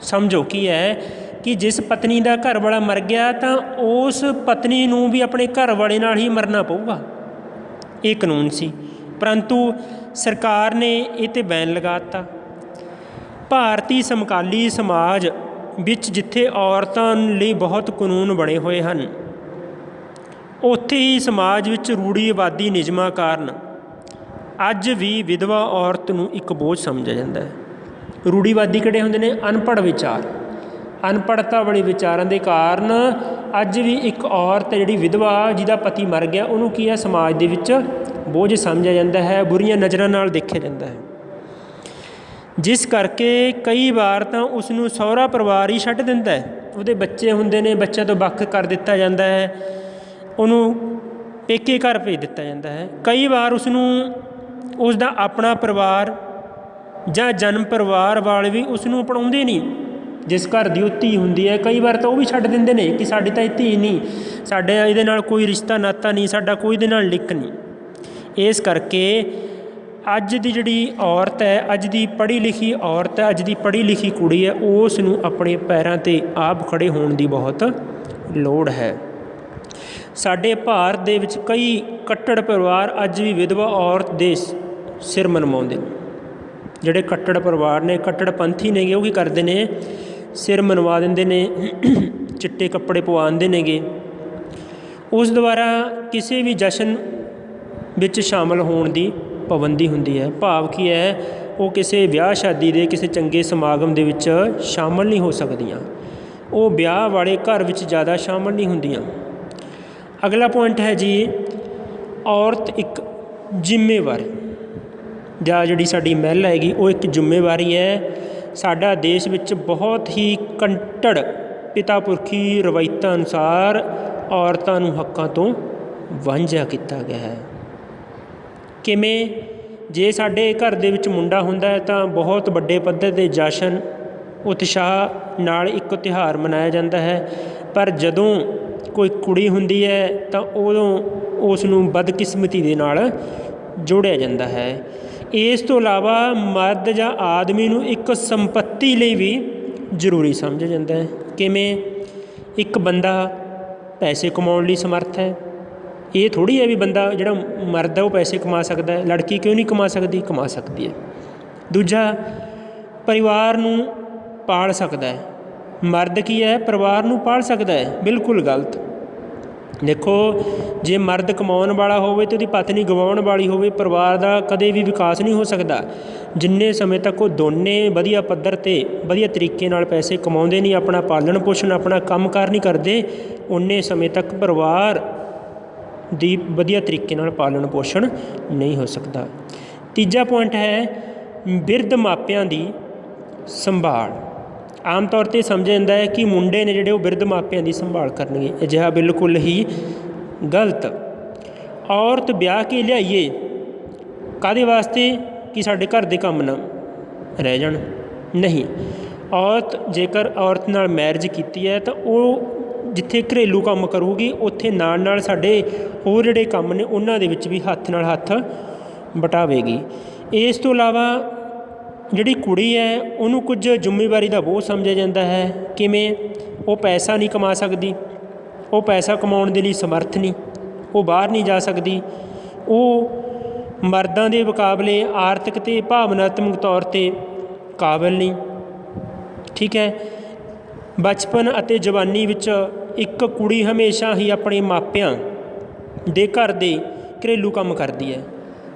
ਸਮਝੋ ਕੀ ਹੈ ਕਿ ਜਿਸ ਪਤਨੀ ਦਾ ਘਰ ਵਾਲਾ ਮਰ ਗਿਆ ਤਾਂ ਉਸ ਪਤਨੀ ਨੂੰ ਵੀ ਆਪਣੇ ਘਰ ਵਾਲੇ ਨਾਲ ਹੀ ਮਰਨਾ ਪਊਗਾ, ਇਹ ਕਾਨੂੰਨ ਸੀ। ਪਰੰਤੂ ਸਰਕਾਰ ਨੇ ਇਹ 'ਤੇ ਬੈਨ ਲਗਾ ਦਿੱਤਾ। ਭਾਰਤੀ ਸਮਕਾਲੀ ਸਮਾਜ ਵਿੱਚ ਜਿੱਥੇ ਔਰਤਾਂ ਲਈ ਬਹੁਤ ਕਾਨੂੰਨ ਬਣੇ ਹੋਏ ਹਨ, ਉੱਥੇ ਹੀ ਸਮਾਜ ਵਿੱਚ ਰੂੜੀਵਾਦੀ ਨਿਯਮਾਂ ਕਾਰਨ ਅੱਜ ਵੀ ਵਿਧਵਾ ਔਰਤ ਨੂੰ ਇੱਕ ਬੋਝ ਸਮਝਿਆ ਜਾਂਦਾ ਹੈ। ਰੂੜੀਵਾਦੀ ਕਿਹੜੇ ਹੁੰਦੇ ਨੇ? ਅਨਪੜ੍ਹ ਵਿਚਾਰ। ਅਨਪੜ੍ਹਤਾ ਵਾਲੇ ਵਿਚਾਰਾਂ ਦੇ ਕਾਰਨ ਅੱਜ ਵੀ ਇੱਕ ਔਰਤ ਜਿਹੜੀ ਵਿਧਵਾ ਜਿਹਦਾ ਪਤੀ ਮਰ ਗਿਆ, ਉਹਨੂੰ ਕੀ ਹੈ, ਸਮਾਜ ਦੇ ਵਿੱਚ ਬੋਝ ਸਮਝਿਆ ਜਾਂਦਾ ਹੈ, ਬੁਰੀਆਂ ਨਜ਼ਰਾਂ ਨਾਲ ਦੇਖਿਆ ਜਾਂਦਾ ਹੈ। ਜਿਸ ਕਰਕੇ ਕਈ ਵਾਰ ਤਾਂ ਉਸ ਨੂੰ ਸਹੁਰਾ ਪਰਿਵਾਰ ਹੀ ਛੱਡ ਦਿੰਦਾ ਹੈ। ਉਹਦੇ ਬੱਚੇ ਹੁੰਦੇ ਨੇ, ਬੱਚਿਆਂ ਤੋਂ ਵੱਖ ਕਰ ਦਿੱਤਾ ਜਾਂਦਾ ਹੈ, ਉਹਨੂੰ ਪੇਕੇ ਘਰ ਭੇਜ ਦਿੱਤਾ ਜਾਂਦਾ ਹੈ। ਕਈ ਵਾਰ ਉਸ ਨੂੰ ਉਸ ਦਾ ਆਪਣਾ ਪਰਿਵਾਰ ਜਾਂ ਜਨਮ ਪਰਿਵਾਰ ਵਾਲੇ ਵੀ ਉਸ ਨੂੰ ਅਪਣਾਉਂਦੇ ਨਹੀਂ। ਜਿਸ ਘਰ ਦੀ ਉਹ ਧੀ ਹੁੰਦੀ ਹੈ, ਕਈ ਵਾਰ ਤਾਂ ਉਹ ਵੀ ਛੱਡ ਦਿੰਦੇ ਨੇ ਕਿ ਸਾਡੀ ਤਾਂ ਇਹ ਧੀ ਨਹੀਂ, ਸਾਡੇ ਇਹਦੇ ਨਾਲ ਕੋਈ ਰਿਸ਼ਤਾ ਨਾਤਾ ਨਹੀਂ, ਸਾਡਾ ਕੋਈ ਇਹਦੇ ਨਾਲ ਲਿੰਕ ਨਹੀਂ। ਇਸ ਕਰਕੇ ਅੱਜ ਦੀ ਜਿਹੜੀ ਔਰਤ ਹੈ, ਅੱਜ ਦੀ ਪੜ੍ਹੀ ਲਿਖੀ ਔਰਤ ਹੈ, ਅੱਜ ਦੀ ਪੜ੍ਹੀ ਲਿਖੀ ਕੁੜੀ ਹੈ, ਉਸ ਨੂੰ ਆਪਣੇ ਪੈਰਾਂ 'ਤੇ ਆਪ ਖੜ੍ਹੇ ਹੋਣ ਦੀ ਬਹੁਤ ਲੋੜ ਹੈ। ਸਾਡੇ ਭਾਰਤ ਦੇ ਵਿੱਚ ਕਈ ਕੱਟੜ ਪਰਿਵਾਰ ਅੱਜ ਵੀ ਵਿਧਵਾ ਔਰਤ ਦੇ ਸਿਰ ਮਨਵਾਉਂਦੇ ਨੇ। ਜਿਹੜੇ ਕੱਟੜ ਪਰਿਵਾਰ ਨੇ, ਕੱਟੜ ਪੰਥੀ ਨੇਗੇ, ਉਹ ਕੀ ਕਰਦੇ ਨੇ? ਸਿਰ ਮਨਵਾ ਦਿੰਦੇ ਨੇ, ਚਿੱਟੇ ਕੱਪੜੇ ਪਵਾ ਦਿੰਦੇ ਨੇਗੇ। ਉਸ ਦੁਆਰਾ ਕਿਸੇ ਵੀ ਜਸ਼ਨ ਵਿੱਚ ਸ਼ਾਮਲ ਹੋਣ ਦੀ ਪਾਬੰਦੀ ਹੁੰਦੀ ਹੈ। ਭਾਵ ਕੀ ਹੈ, ਉਹ ਕਿਸੇ ਵਿਆਹ ਸ਼ਾਦੀ ਦੇ ਕਿਸੇ ਚੰਗੇ ਸਮਾਗਮ ਦੇ ਵਿੱਚ ਸ਼ਾਮਲ ਨਹੀਂ ਹੋ ਸਕਦੀਆਂ। ਉਹ ਵਿਆਹ ਵਾਲੇ ਘਰ ਵਿੱਚ ਜ਼ਿਆਦਾ ਸ਼ਾਮਲ ਨਹੀਂ ਹੁੰਦੀਆਂ। ਅਗਲਾ ਪੁਆਇੰਟ ਹੈ ਜੀ, ਔਰਤ ਇੱਕ ਜ਼ਿੰਮੇਵਾਰੀ ਜਾਂ ਜਿਹੜੀ ਸਾਡੀ ਮਹਿਲਾ ਹੈਗੀ, ਉਹ ਇੱਕ ਜ਼ਿੰਮੇਵਾਰੀ ਹੈ। ਸਾਡਾ ਦੇਸ਼ ਵਿੱਚ ਬਹੁਤ ਹੀ ਕੰਟੜ ਪਿਤਾ ਪੁਰਖੀ ਰਵਾਇਤਾਂ ਅਨੁਸਾਰ ਔਰਤਾਂ ਨੂੰ ਹੱਕਾਂ ਤੋਂ ਵਾਂਝਾ ਕੀਤਾ ਗਿਆ ਹੈ। ਕਿਵੇਂ? ਜੇ ਸਾਡੇ ਘਰ ਦੇ ਵਿੱਚ ਮੁੰਡਾ ਹੁੰਦਾ ਹੈ ਤਾਂ ਬਹੁਤ ਵੱਡੇ ਪੱਧਰ 'ਤੇ ਜਸ਼ਨ ਉਤਸ਼ਾਹ ਨਾਲ ਇੱਕ ਤਿਉਹਾਰ ਮਨਾਇਆ ਜਾਂਦਾ ਹੈ। ਪਰ ਜਦੋਂ ਕੋਈ ਕੁੜੀ ਹੁੰਦੀ ਹੈ ਤਾਂ ਉਦੋਂ ਉਸ ਨੂੰ ਬਦਕਿਸਮਤੀ ਦੇ ਨਾਲ ਜੋੜਿਆ ਜਾਂਦਾ ਹੈ। ਇਸ ਤੋਂ ਇਲਾਵਾ ਮਰਦ ਜਾਂ ਆਦਮੀ ਨੂੰ ਇੱਕ ਸੰਪੱਤੀ ਲਈ ਵੀ ਜ਼ਰੂਰੀ ਸਮਝਿਆ ਜਾਂਦਾ ਹੈ। ਕਿਵੇਂ? ਇੱਕ ਬੰਦਾ ਪੈਸੇ ਕਮਾਉਣ ਲਈ ਸਮਰੱਥ ਹੈ। ਇਹ ਥੋੜ੍ਹੀ ਹੈ ਵੀ ਬੰਦਾ ਜਿਹੜਾ ਮਰਦ ਹੈ ਉਹ ਪੈਸੇ ਕਮਾ ਸਕਦਾ ਹੈ, ਲੜਕੀ ਕਿਉਂ ਨਹੀਂ ਕਮਾ ਸਕਦੀ? ਕਮਾ ਸਕਦੀ ਹੈ। ਦੂਜਾ, ਪਰਿਵਾਰ ਨੂੰ ਪਾਲ ਸਕਦਾ ਹੈ। ਮਰਦ ਕੀ ਹੈ? ਪਰਿਵਾਰ ਨੂੰ ਪਾਲ ਸਕਦਾ ਹੈ। ਬਿਲਕੁਲ ਗਲਤ। ਦੇਖੋ, ਜੇ ਮਰਦ ਕਮਾਉਣ ਵਾਲਾ ਹੋਵੇ ਅਤੇ ਉਹਦੀ ਪਤਨੀ ਗਵਾਉਣ ਵਾਲੀ ਹੋਵੇ, ਪਰਿਵਾਰ ਦਾ ਕਦੇ ਵੀ ਵਿਕਾਸ ਨਹੀਂ ਹੋ ਸਕਦਾ। ਜਿੰਨੇ ਸਮੇਂ ਤੱਕ ਉਹ ਦੋਨੇ ਵਧੀਆ ਪੱਧਰ 'ਤੇ ਵਧੀਆ ਤਰੀਕੇ ਨਾਲ ਪੈਸੇ ਕਮਾਉਂਦੇ ਨਹੀਂ, ਆਪਣਾ ਪਾਲਣ ਪੋਸ਼ਣ, ਆਪਣਾ ਕੰਮ ਕਾਰ ਨਹੀਂ ਕਰਦੇ, ਉਨੇ ਸਮੇਂ ਤੱਕ ਪਰਿਵਾਰ ਦੀ ਵਧੀਆ ਤਰੀਕੇ ਨਾਲ ਪਾਲਣ ਪੋਸ਼ਣ ਨਹੀਂ ਹੋ ਸਕਦਾ। ਤੀਜਾ ਪੁਆਇੰਟ ਹੈ ਬਿਰਧ ਮਾਪਿਆਂ ਦੀ ਸੰਭਾਲ। ਆਮ ਤੌਰ 'ਤੇ ਸਮਝਿਆ ਜਾਂਦਾ ਹੈ ਕਿ ਮੁੰਡੇ ਨੇ ਜਿਹੜੇ ਉਹ ਬਿਰਧ ਮਾਪਿਆਂ ਦੀ ਸੰਭਾਲ ਕਰਨਗੇ। ਅਜਿਹਾ ਬਿਲਕੁਲ ਹੀ ਗਲਤ। ਔਰਤ ਵਿਆਹ ਕੇ ਲਿਆਈਏ ਕਾਹਦੇ ਵਾਸਤੇ? ਕਿ ਸਾਡੇ ਘਰ ਦੇ ਕੰਮ ਨਾ ਰਹਿ ਜਾਣ? ਨਹੀਂ। ਜੇਕਰ ਔਰਤ ਨਾਲ ਮੈਰਿਜ ਕੀਤੀ ਹੈ ਤਾਂ ਉਹ ਜਿੱਥੇ ਘਰੇਲੂ ਕੰਮ ਕਰੂਗੀ, ਉੱਥੇ ਨਾਲ ਨਾਲ ਸਾਡੇ ਹੋਰ ਜਿਹੜੇ ਕੰਮ ਨੇ ਉਹਨਾਂ ਦੇ ਵਿੱਚ ਵੀ ਹੱਥ ਨਾਲ ਹੱਥ ਵਟਾਵੇਗੀ। ਇਸ ਤੋਂ ਇਲਾਵਾ ਜਿਹੜੀ ਕੁੜੀ ਹੈ ਉਹਨੂੰ ਕੁਝ ਜ਼ਿੰਮੇਵਾਰੀ ਦਾ ਬੋਝ ਸਮਝਿਆ ਜਾਂਦਾ ਹੈ। ਕਿਵੇਂ? ਉਹ ਪੈਸਾ ਨਹੀਂ ਕਮਾ ਸਕਦੀ, ਉਹ ਪੈਸਾ ਕਮਾਉਣ ਦੇ ਲਈ ਸਮਰੱਥ ਨਹੀਂ, ਉਹ ਬਾਹਰ ਨਹੀਂ ਜਾ ਸਕਦੀ, ਉਹ ਮਰਦਾਂ ਦੇ ਮੁਕਾਬਲੇ ਆਰਥਿਕ ਅਤੇ ਭਾਵਨਾਤਮਕ ਤੌਰ 'ਤੇ ਕਾਬਿਲ ਨਹੀਂ। ਠੀਕ ਹੈ। ਬਚਪਨ ਅਤੇ ਜਵਾਨੀ ਵਿੱਚ ਇੱਕ ਕੁੜੀ ਹਮੇਸ਼ਾ ਹੀ ਆਪਣੇ ਮਾਪਿਆਂ ਦੇ ਘਰ ਦੇ ਘਰੇਲੂ ਕੰਮ ਕਰਦੀ ਹੈ।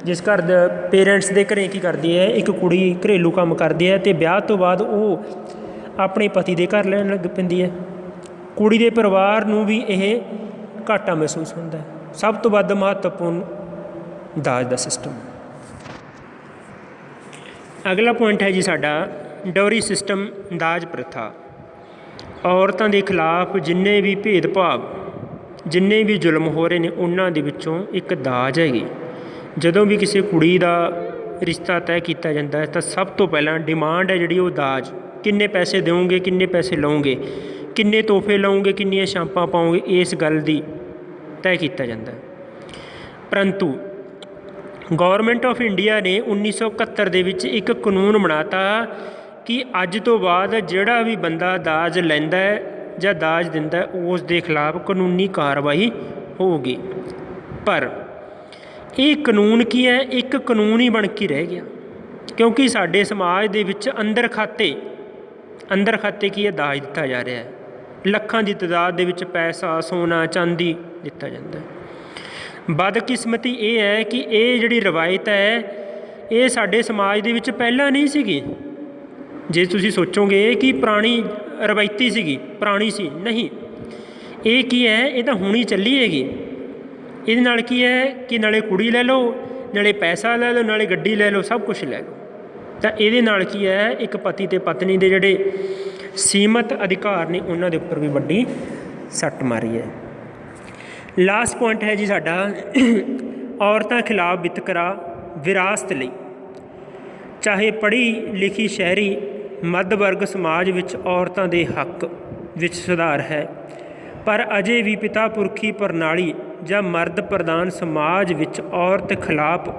ਜਿਸ ਘਰ ਦੇ ਪੇਰੈਂਟਸ ਦੇ ਘਰੇ ਕੀ ਕਰਦੀ ਹੈ, ਇੱਕ ਕੁੜੀ ਘਰੇਲੂ ਕੰਮ ਕਰਦੀ ਹੈ ਅਤੇ ਵਿਆਹ ਤੋਂ ਬਾਅਦ ਉਹ ਆਪਣੇ ਪਤੀ ਦੇ ਘਰ ਲੈਣ ਲੱਗ ਪੈਂਦੀ ਹੈ। ਕੁੜੀ ਦੇ ਪਰਿਵਾਰ ਨੂੰ ਵੀ ਇਹ ਘਾਟਾ ਮਹਿਸੂਸ ਹੁੰਦਾ ਹੈ। ਸਭ ਤੋਂ ਵੱਧ ਮਹੱਤਵਪੂਰਨ ਦਾਜ ਦਾ ਸਿਸਟਮ। ਅਗਲਾ ਪੁਆਇੰਟ ਹੈ ਜੀ ਸਾਡਾ ਡੋਰੀ ਸਿਸਟਮ, ਦਾਜ ਪ੍ਰਥਾ। ਔਰਤਾਂ ਦੇ ਖਿਲਾਫ ਜਿੰਨੇ ਵੀ ਭੇਦਭਾਵ, ਜਿੰਨੇ ਵੀ ਜ਼ੁਲਮ ਹੋ ਰਹੇ ਨੇ, ਉਹਨਾਂ ਦੇ ਵਿੱਚੋਂ ਇੱਕ ਦਾਜ ਹੈਗੀ। ਜਦੋਂ ਵੀ ਕਿਸੇ ਕੁੜੀ ਦਾ ਰਿਸ਼ਤਾ ਤੈਅ ਕੀਤਾ ਜਾਂਦਾ ਹੈ ਤਾਂ ਸਭ ਤੋਂ ਪਹਿਲਾਂ ਡਿਮਾਂਡ ਹੈ ਜਿਹੜੀ ਉਹ ਦਾਜ। ਕਿੰਨੇ ਪੈਸੇ ਦਿਓਗੇ, ਕਿੰਨੇ ਪੈਸੇ ਲਓਗੇ, ਕਿੰਨੇ ਤੋਹਫੇ ਲਓਗੇ, ਕਿੰਨੀਆਂ ਛਾਂਪਾਂ ਪਾਓਗੇ, ਇਸ ਗੱਲ ਦੀ ਤੈਅ ਕੀਤਾ ਜਾਂਦਾ ਹੈ। परंतु गौरमेंट ऑफ इंडिया ने 1971 ਦੇ ਵਿੱਚ ਇੱਕ ਕਾਨੂੰਨ ਬਣਾਤਾ कि ਅੱਜ ਤੋਂ ਬਾਅਦ ਜਿਹੜਾ ਵੀ ਬੰਦਾ ਦਾਜ ਲੈਂਦਾ ਹੈ ਜਾਂ ਦਾਜ ਦਿੰਦਾ ਉਸ ਦੇ ਖਿਲਾਫ ਕਾਨੂੰਨੀ ਕਾਰਵਾਈ ਹੋਊਗੀ। ਪਰ ਇਹ ਕਾਨੂੰਨ ਕੀ ਹੈ, ਇੱਕ ਕਾਨੂੰਨ ਹੀ ਬਣ ਕੇ ਰਹਿ ਗਿਆ, ਕਿਉਂਕਿ ਸਾਡੇ ਸਮਾਜ ਦੇ ਵਿੱਚ ਅੰਦਰ ਖਾਤੇ ਕੀ ਹੈ, ਦਾਜ ਦਿੱਤਾ ਜਾ ਰਿਹਾ ਹੈ। ਲੱਖਾਂ ਦੀ ਤਾਦਾਦ ਦੇ ਵਿੱਚ ਪੈਸਾ, ਸੋਨਾ, ਚਾਂਦੀ ਦਿੱਤਾ ਜਾਂਦਾ ਹੈ। ਬਦਕਿਸਮਤੀ ਇਹ ਹੈ ਕਿ ਇਹ ਜਿਹੜੀ ਰਵਾਇਤ ਹੈ ਇਹ ਸਾਡੇ ਸਮਾਜ ਦੇ ਵਿੱਚ ਪਹਿਲਾਂ ਨਹੀਂ ਸੀਗੀ। ਜੇ ਤੁਸੀਂ ਸੋਚੋਗੇ ਕਿ ਪੁਰਾਣੀ ਰਵਾਇਤੀ ਸੀਗੀ, ਪੁਰਾਣੀ ਸੀ, ਨਹੀਂ, ਇਹ ਕੀ ਹੈ, ਇਹ ਤਾਂ ਹੁਣੀ ਚੱਲੀ ਹੈਗੀ। ਇਹਦੇ ਨਾਲ ਕੀ ਹੈ ਕਿ ਨਾਲੇ ਕੁੜੀ ਲੈ ਲਓ, ਨਾਲੇ ਪੈਸਾ ਲੈ ਲਓ, ਨਾਲੇ ਗੱਡੀ ਲੈ ਲਓ, ਸਭ ਕੁਛ ਲੈ ਲਓ। ਤਾਂ ਇਹਦੇ ਨਾਲ ਕੀ ਹੈ, ਇੱਕ ਪਤੀ ਅਤੇ ਪਤਨੀ ਦੇ ਜਿਹੜੇ ਸੀਮਤ ਅਧਿਕਾਰ ਨੇ ਉਹਨਾਂ ਦੇ ਉੱਪਰ ਵੀ ਵੱਡੀ ਸੱਟ ਮਾਰੀ ਹੈ। ਲਾਸਟ ਪੁਆਇੰਟ ਹੈ ਜੀ ਸਾਡਾ, ਔਰਤਾਂ ਖਿਲਾਫ ਵਿਤਕਰਾ ਵਿਰਾਸਤ ਲਈ। ਚਾਹੇ ਪੜ੍ਹੀ ਲਿਖੀ ਸ਼ਹਿਰੀ ਮੱਧ ਵਰਗ ਸਮਾਜ ਵਿੱਚ ਔਰਤਾਂ ਦੇ ਹੱਕ ਵਿੱਚ ਸੁਧਾਰ ਹੈ, ਪਰ ਅਜੇ ਵੀ ਪਿਤਾ ਪੁਰਖੀ ਪ੍ਰਣਾਲੀ ਜਾਂ ਮਰਦ ਪ੍ਰਧਾਨ ਸਮਾਜ ਵਿੱਚ ਔਰਤ ਖਿਲਾਫ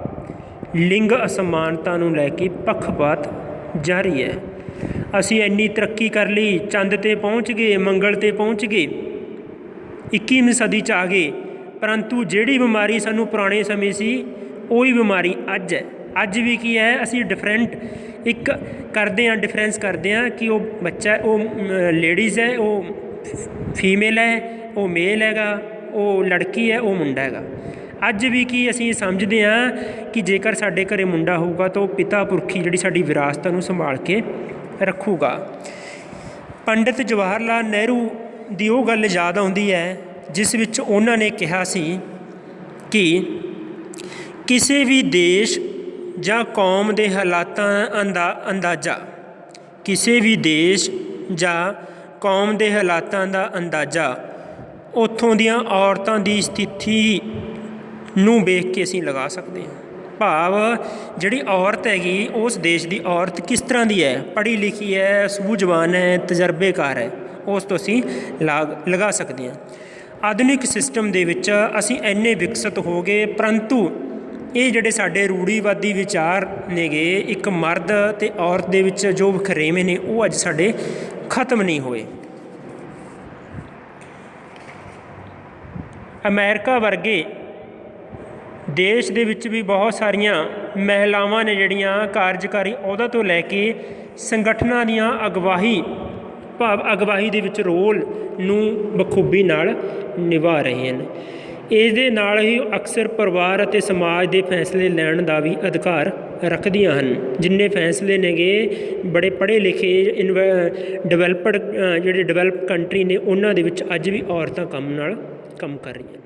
ਲਿੰਗ ਅਸਮਾਨਤਾ ਨੂੰ ਲੈ ਕੇ ਪੱਖਪਾਤ ਜਾਰੀ ਹੈ। ਅਸੀਂ ਇੰਨੀ ਤਰੱਕੀ ਕਰ ਲਈ, ਚੰਦ 'ਤੇ ਪਹੁੰਚ ਗਏ, ਮੰਗਲ 'ਤੇ ਪਹੁੰਚ ਗਏ, 21ਵੀਂ ਸਦੀ 'ਚ ਆ ਗਏ, ਪਰੰਤੂ ਜਿਹੜੀ ਬਿਮਾਰੀ ਸਾਨੂੰ ਪੁਰਾਣੇ ਸਮੇਂ ਸੀ ਉਹੀ ਬਿਮਾਰੀ ਅੱਜ ਹੈ। ਅੱਜ ਵੀ ਕੀ ਹੈ, ਅਸੀਂ ਡਿਫਰੈਂਟ ਡਿਫਰੈਂਸ ਕਰਦੇ ਹਾਂ ਕਿ ਉਹ ਬੱਚਾ, ਉਹ ਲੇਡੀਜ਼ ਹੈ, ਉਹ ਫੀਮੇਲ ਹੈ, ਉਹ ਮੇਲ ਹੈਗਾ, ਉਹ ਲੜਕੀ ਹੈ, ਉਹ ਮੁੰਡਾ ਹੈਗਾ। ਅੱਜ ਵੀ ਕੀ ਅਸੀਂ ਸਮਝਦੇ ਹਾਂ ਕਿ ਜੇਕਰ ਸਾਡੇ ਘਰ ਮੁੰਡਾ ਹੋਊਗਾ ਤਾਂ ਉਹ ਪਿਤਾ ਪੁਰਖੀ ਜਿਹੜੀ ਸਾਡੀ ਵਿਰਾਸਤ ਨੂੰ ਸੰਭਾਲ ਕੇ ਰੱਖੂਗਾ। ਪੰਡਿਤ ਜਵਾਹਰ ਲਾਲ ਨਹਿਰੂ ਦੀ ਉਹ ਗੱਲ ਯਾਦ ਆਉਂਦੀ ਹੈ ਜਿਸ ਵਿੱਚ ਉਹਨਾਂ ਨੇ ਕਿਹਾ ਸੀ ਕਿ ਕਿਸੇ ਵੀ ਦੇਸ਼ ਜਾਂ ਕੌਮ ਦੇ ਹਾਲਾਤਾਂ ਦਾ ਅੰਦਾਜ਼ਾ ਉੱਥੋਂ ਦੀਆਂ ਔਰਤਾਂ ਦੀ ਸਥਿਤੀ ਨੂੰ ਵੇਖ ਕੇ ਅਸੀਂ ਲਗਾ ਸਕਦੇ ਹਾਂ। ਭਾਵ ਜਿਹੜੀ ਔਰਤ ਹੈਗੀ, ਉਸ ਦੇਸ਼ ਦੀ ਔਰਤ ਕਿਸ ਤਰ੍ਹਾਂ ਦੀ ਹੈ, ਪੜ੍ਹੀ ਲਿਖੀ ਹੈ, ਸੂਝਵਾਨ ਹੈ, ਤਜਰਬੇਕਾਰ ਹੈ, ਉਸ ਤੋਂ ਅਸੀਂ ਲਗਾ ਸਕਦੇ ਹਾਂ। ਆਧੁਨਿਕ ਸਿਸਟਮ ਦੇ ਵਿੱਚ ਅਸੀਂ ਇੰਨੇ ਵਿਕਸਿਤ ਹੋ ਗਏ, ਪਰੰਤੂ ਇਹ ਜਿਹੜੇ ਸਾਡੇ ਰੂੜੀਵਾਦੀ ਵਿਚਾਰ ਨੇਗੇ, ਇੱਕ ਮਰਦ ਅਤੇ ਔਰਤ ਦੇ ਵਿੱਚ ਜੋ ਵਖਰੇਵੇਂ ਨੇ, ਉਹ ਅੱਜ ਸਾਡੇ ਖਤਮ ਨਹੀਂ ਹੋਏ। ਅਮਰੀਕਾ ਵਰਗੇ ਦੇਸ਼ ਦੇ ਵਿੱਚ ਵੀ ਬਹੁਤ ਸਾਰੀਆਂ ਮਹਿਲਾਵਾਂ ਨੇ ਜਿਹੜੀਆਂ ਕਾਰਜਕਾਰੀ ਅਹੁਦਾ ਤੋਂ ਲੈ ਕੇ ਸੰਗਠਨਾਂ ਦੀਆਂ ਅਗਵਾਈ ਦੇ ਵਿੱਚ ਰੋਲ ਨੂੰ ਬਖੂਬੀ ਨਾਲ ਨਿਭਾ ਰਹੇ ਹਨ। ਇਹਦੇ ਨਾਲ ਹੀ ਅਕਸਰ ਪਰਿਵਾਰ ਅਤੇ ਸਮਾਜ ਦੇ ਫੈਸਲੇ ਲੈਣ ਦਾ ਵੀ ਅਧਿਕਾਰ ਰੱਖਦੀਆਂ ਹਨ। ਜਿੰਨੇ ਫੈਸਲੇ ਨੇਗੇ ਬੜੇ ਪੜ੍ਹੇ ਲਿਖੇ ਡਿਵੈਲਪ ਕੰਟਰੀ ਨੇ, ਉਹਨਾਂ ਦੇ ਵਿੱਚ ਅੱਜ ਵੀ ਔਰਤਾਂ ਕੰਮ ਕਰ ਰਹੀਆਂ ਨੇ।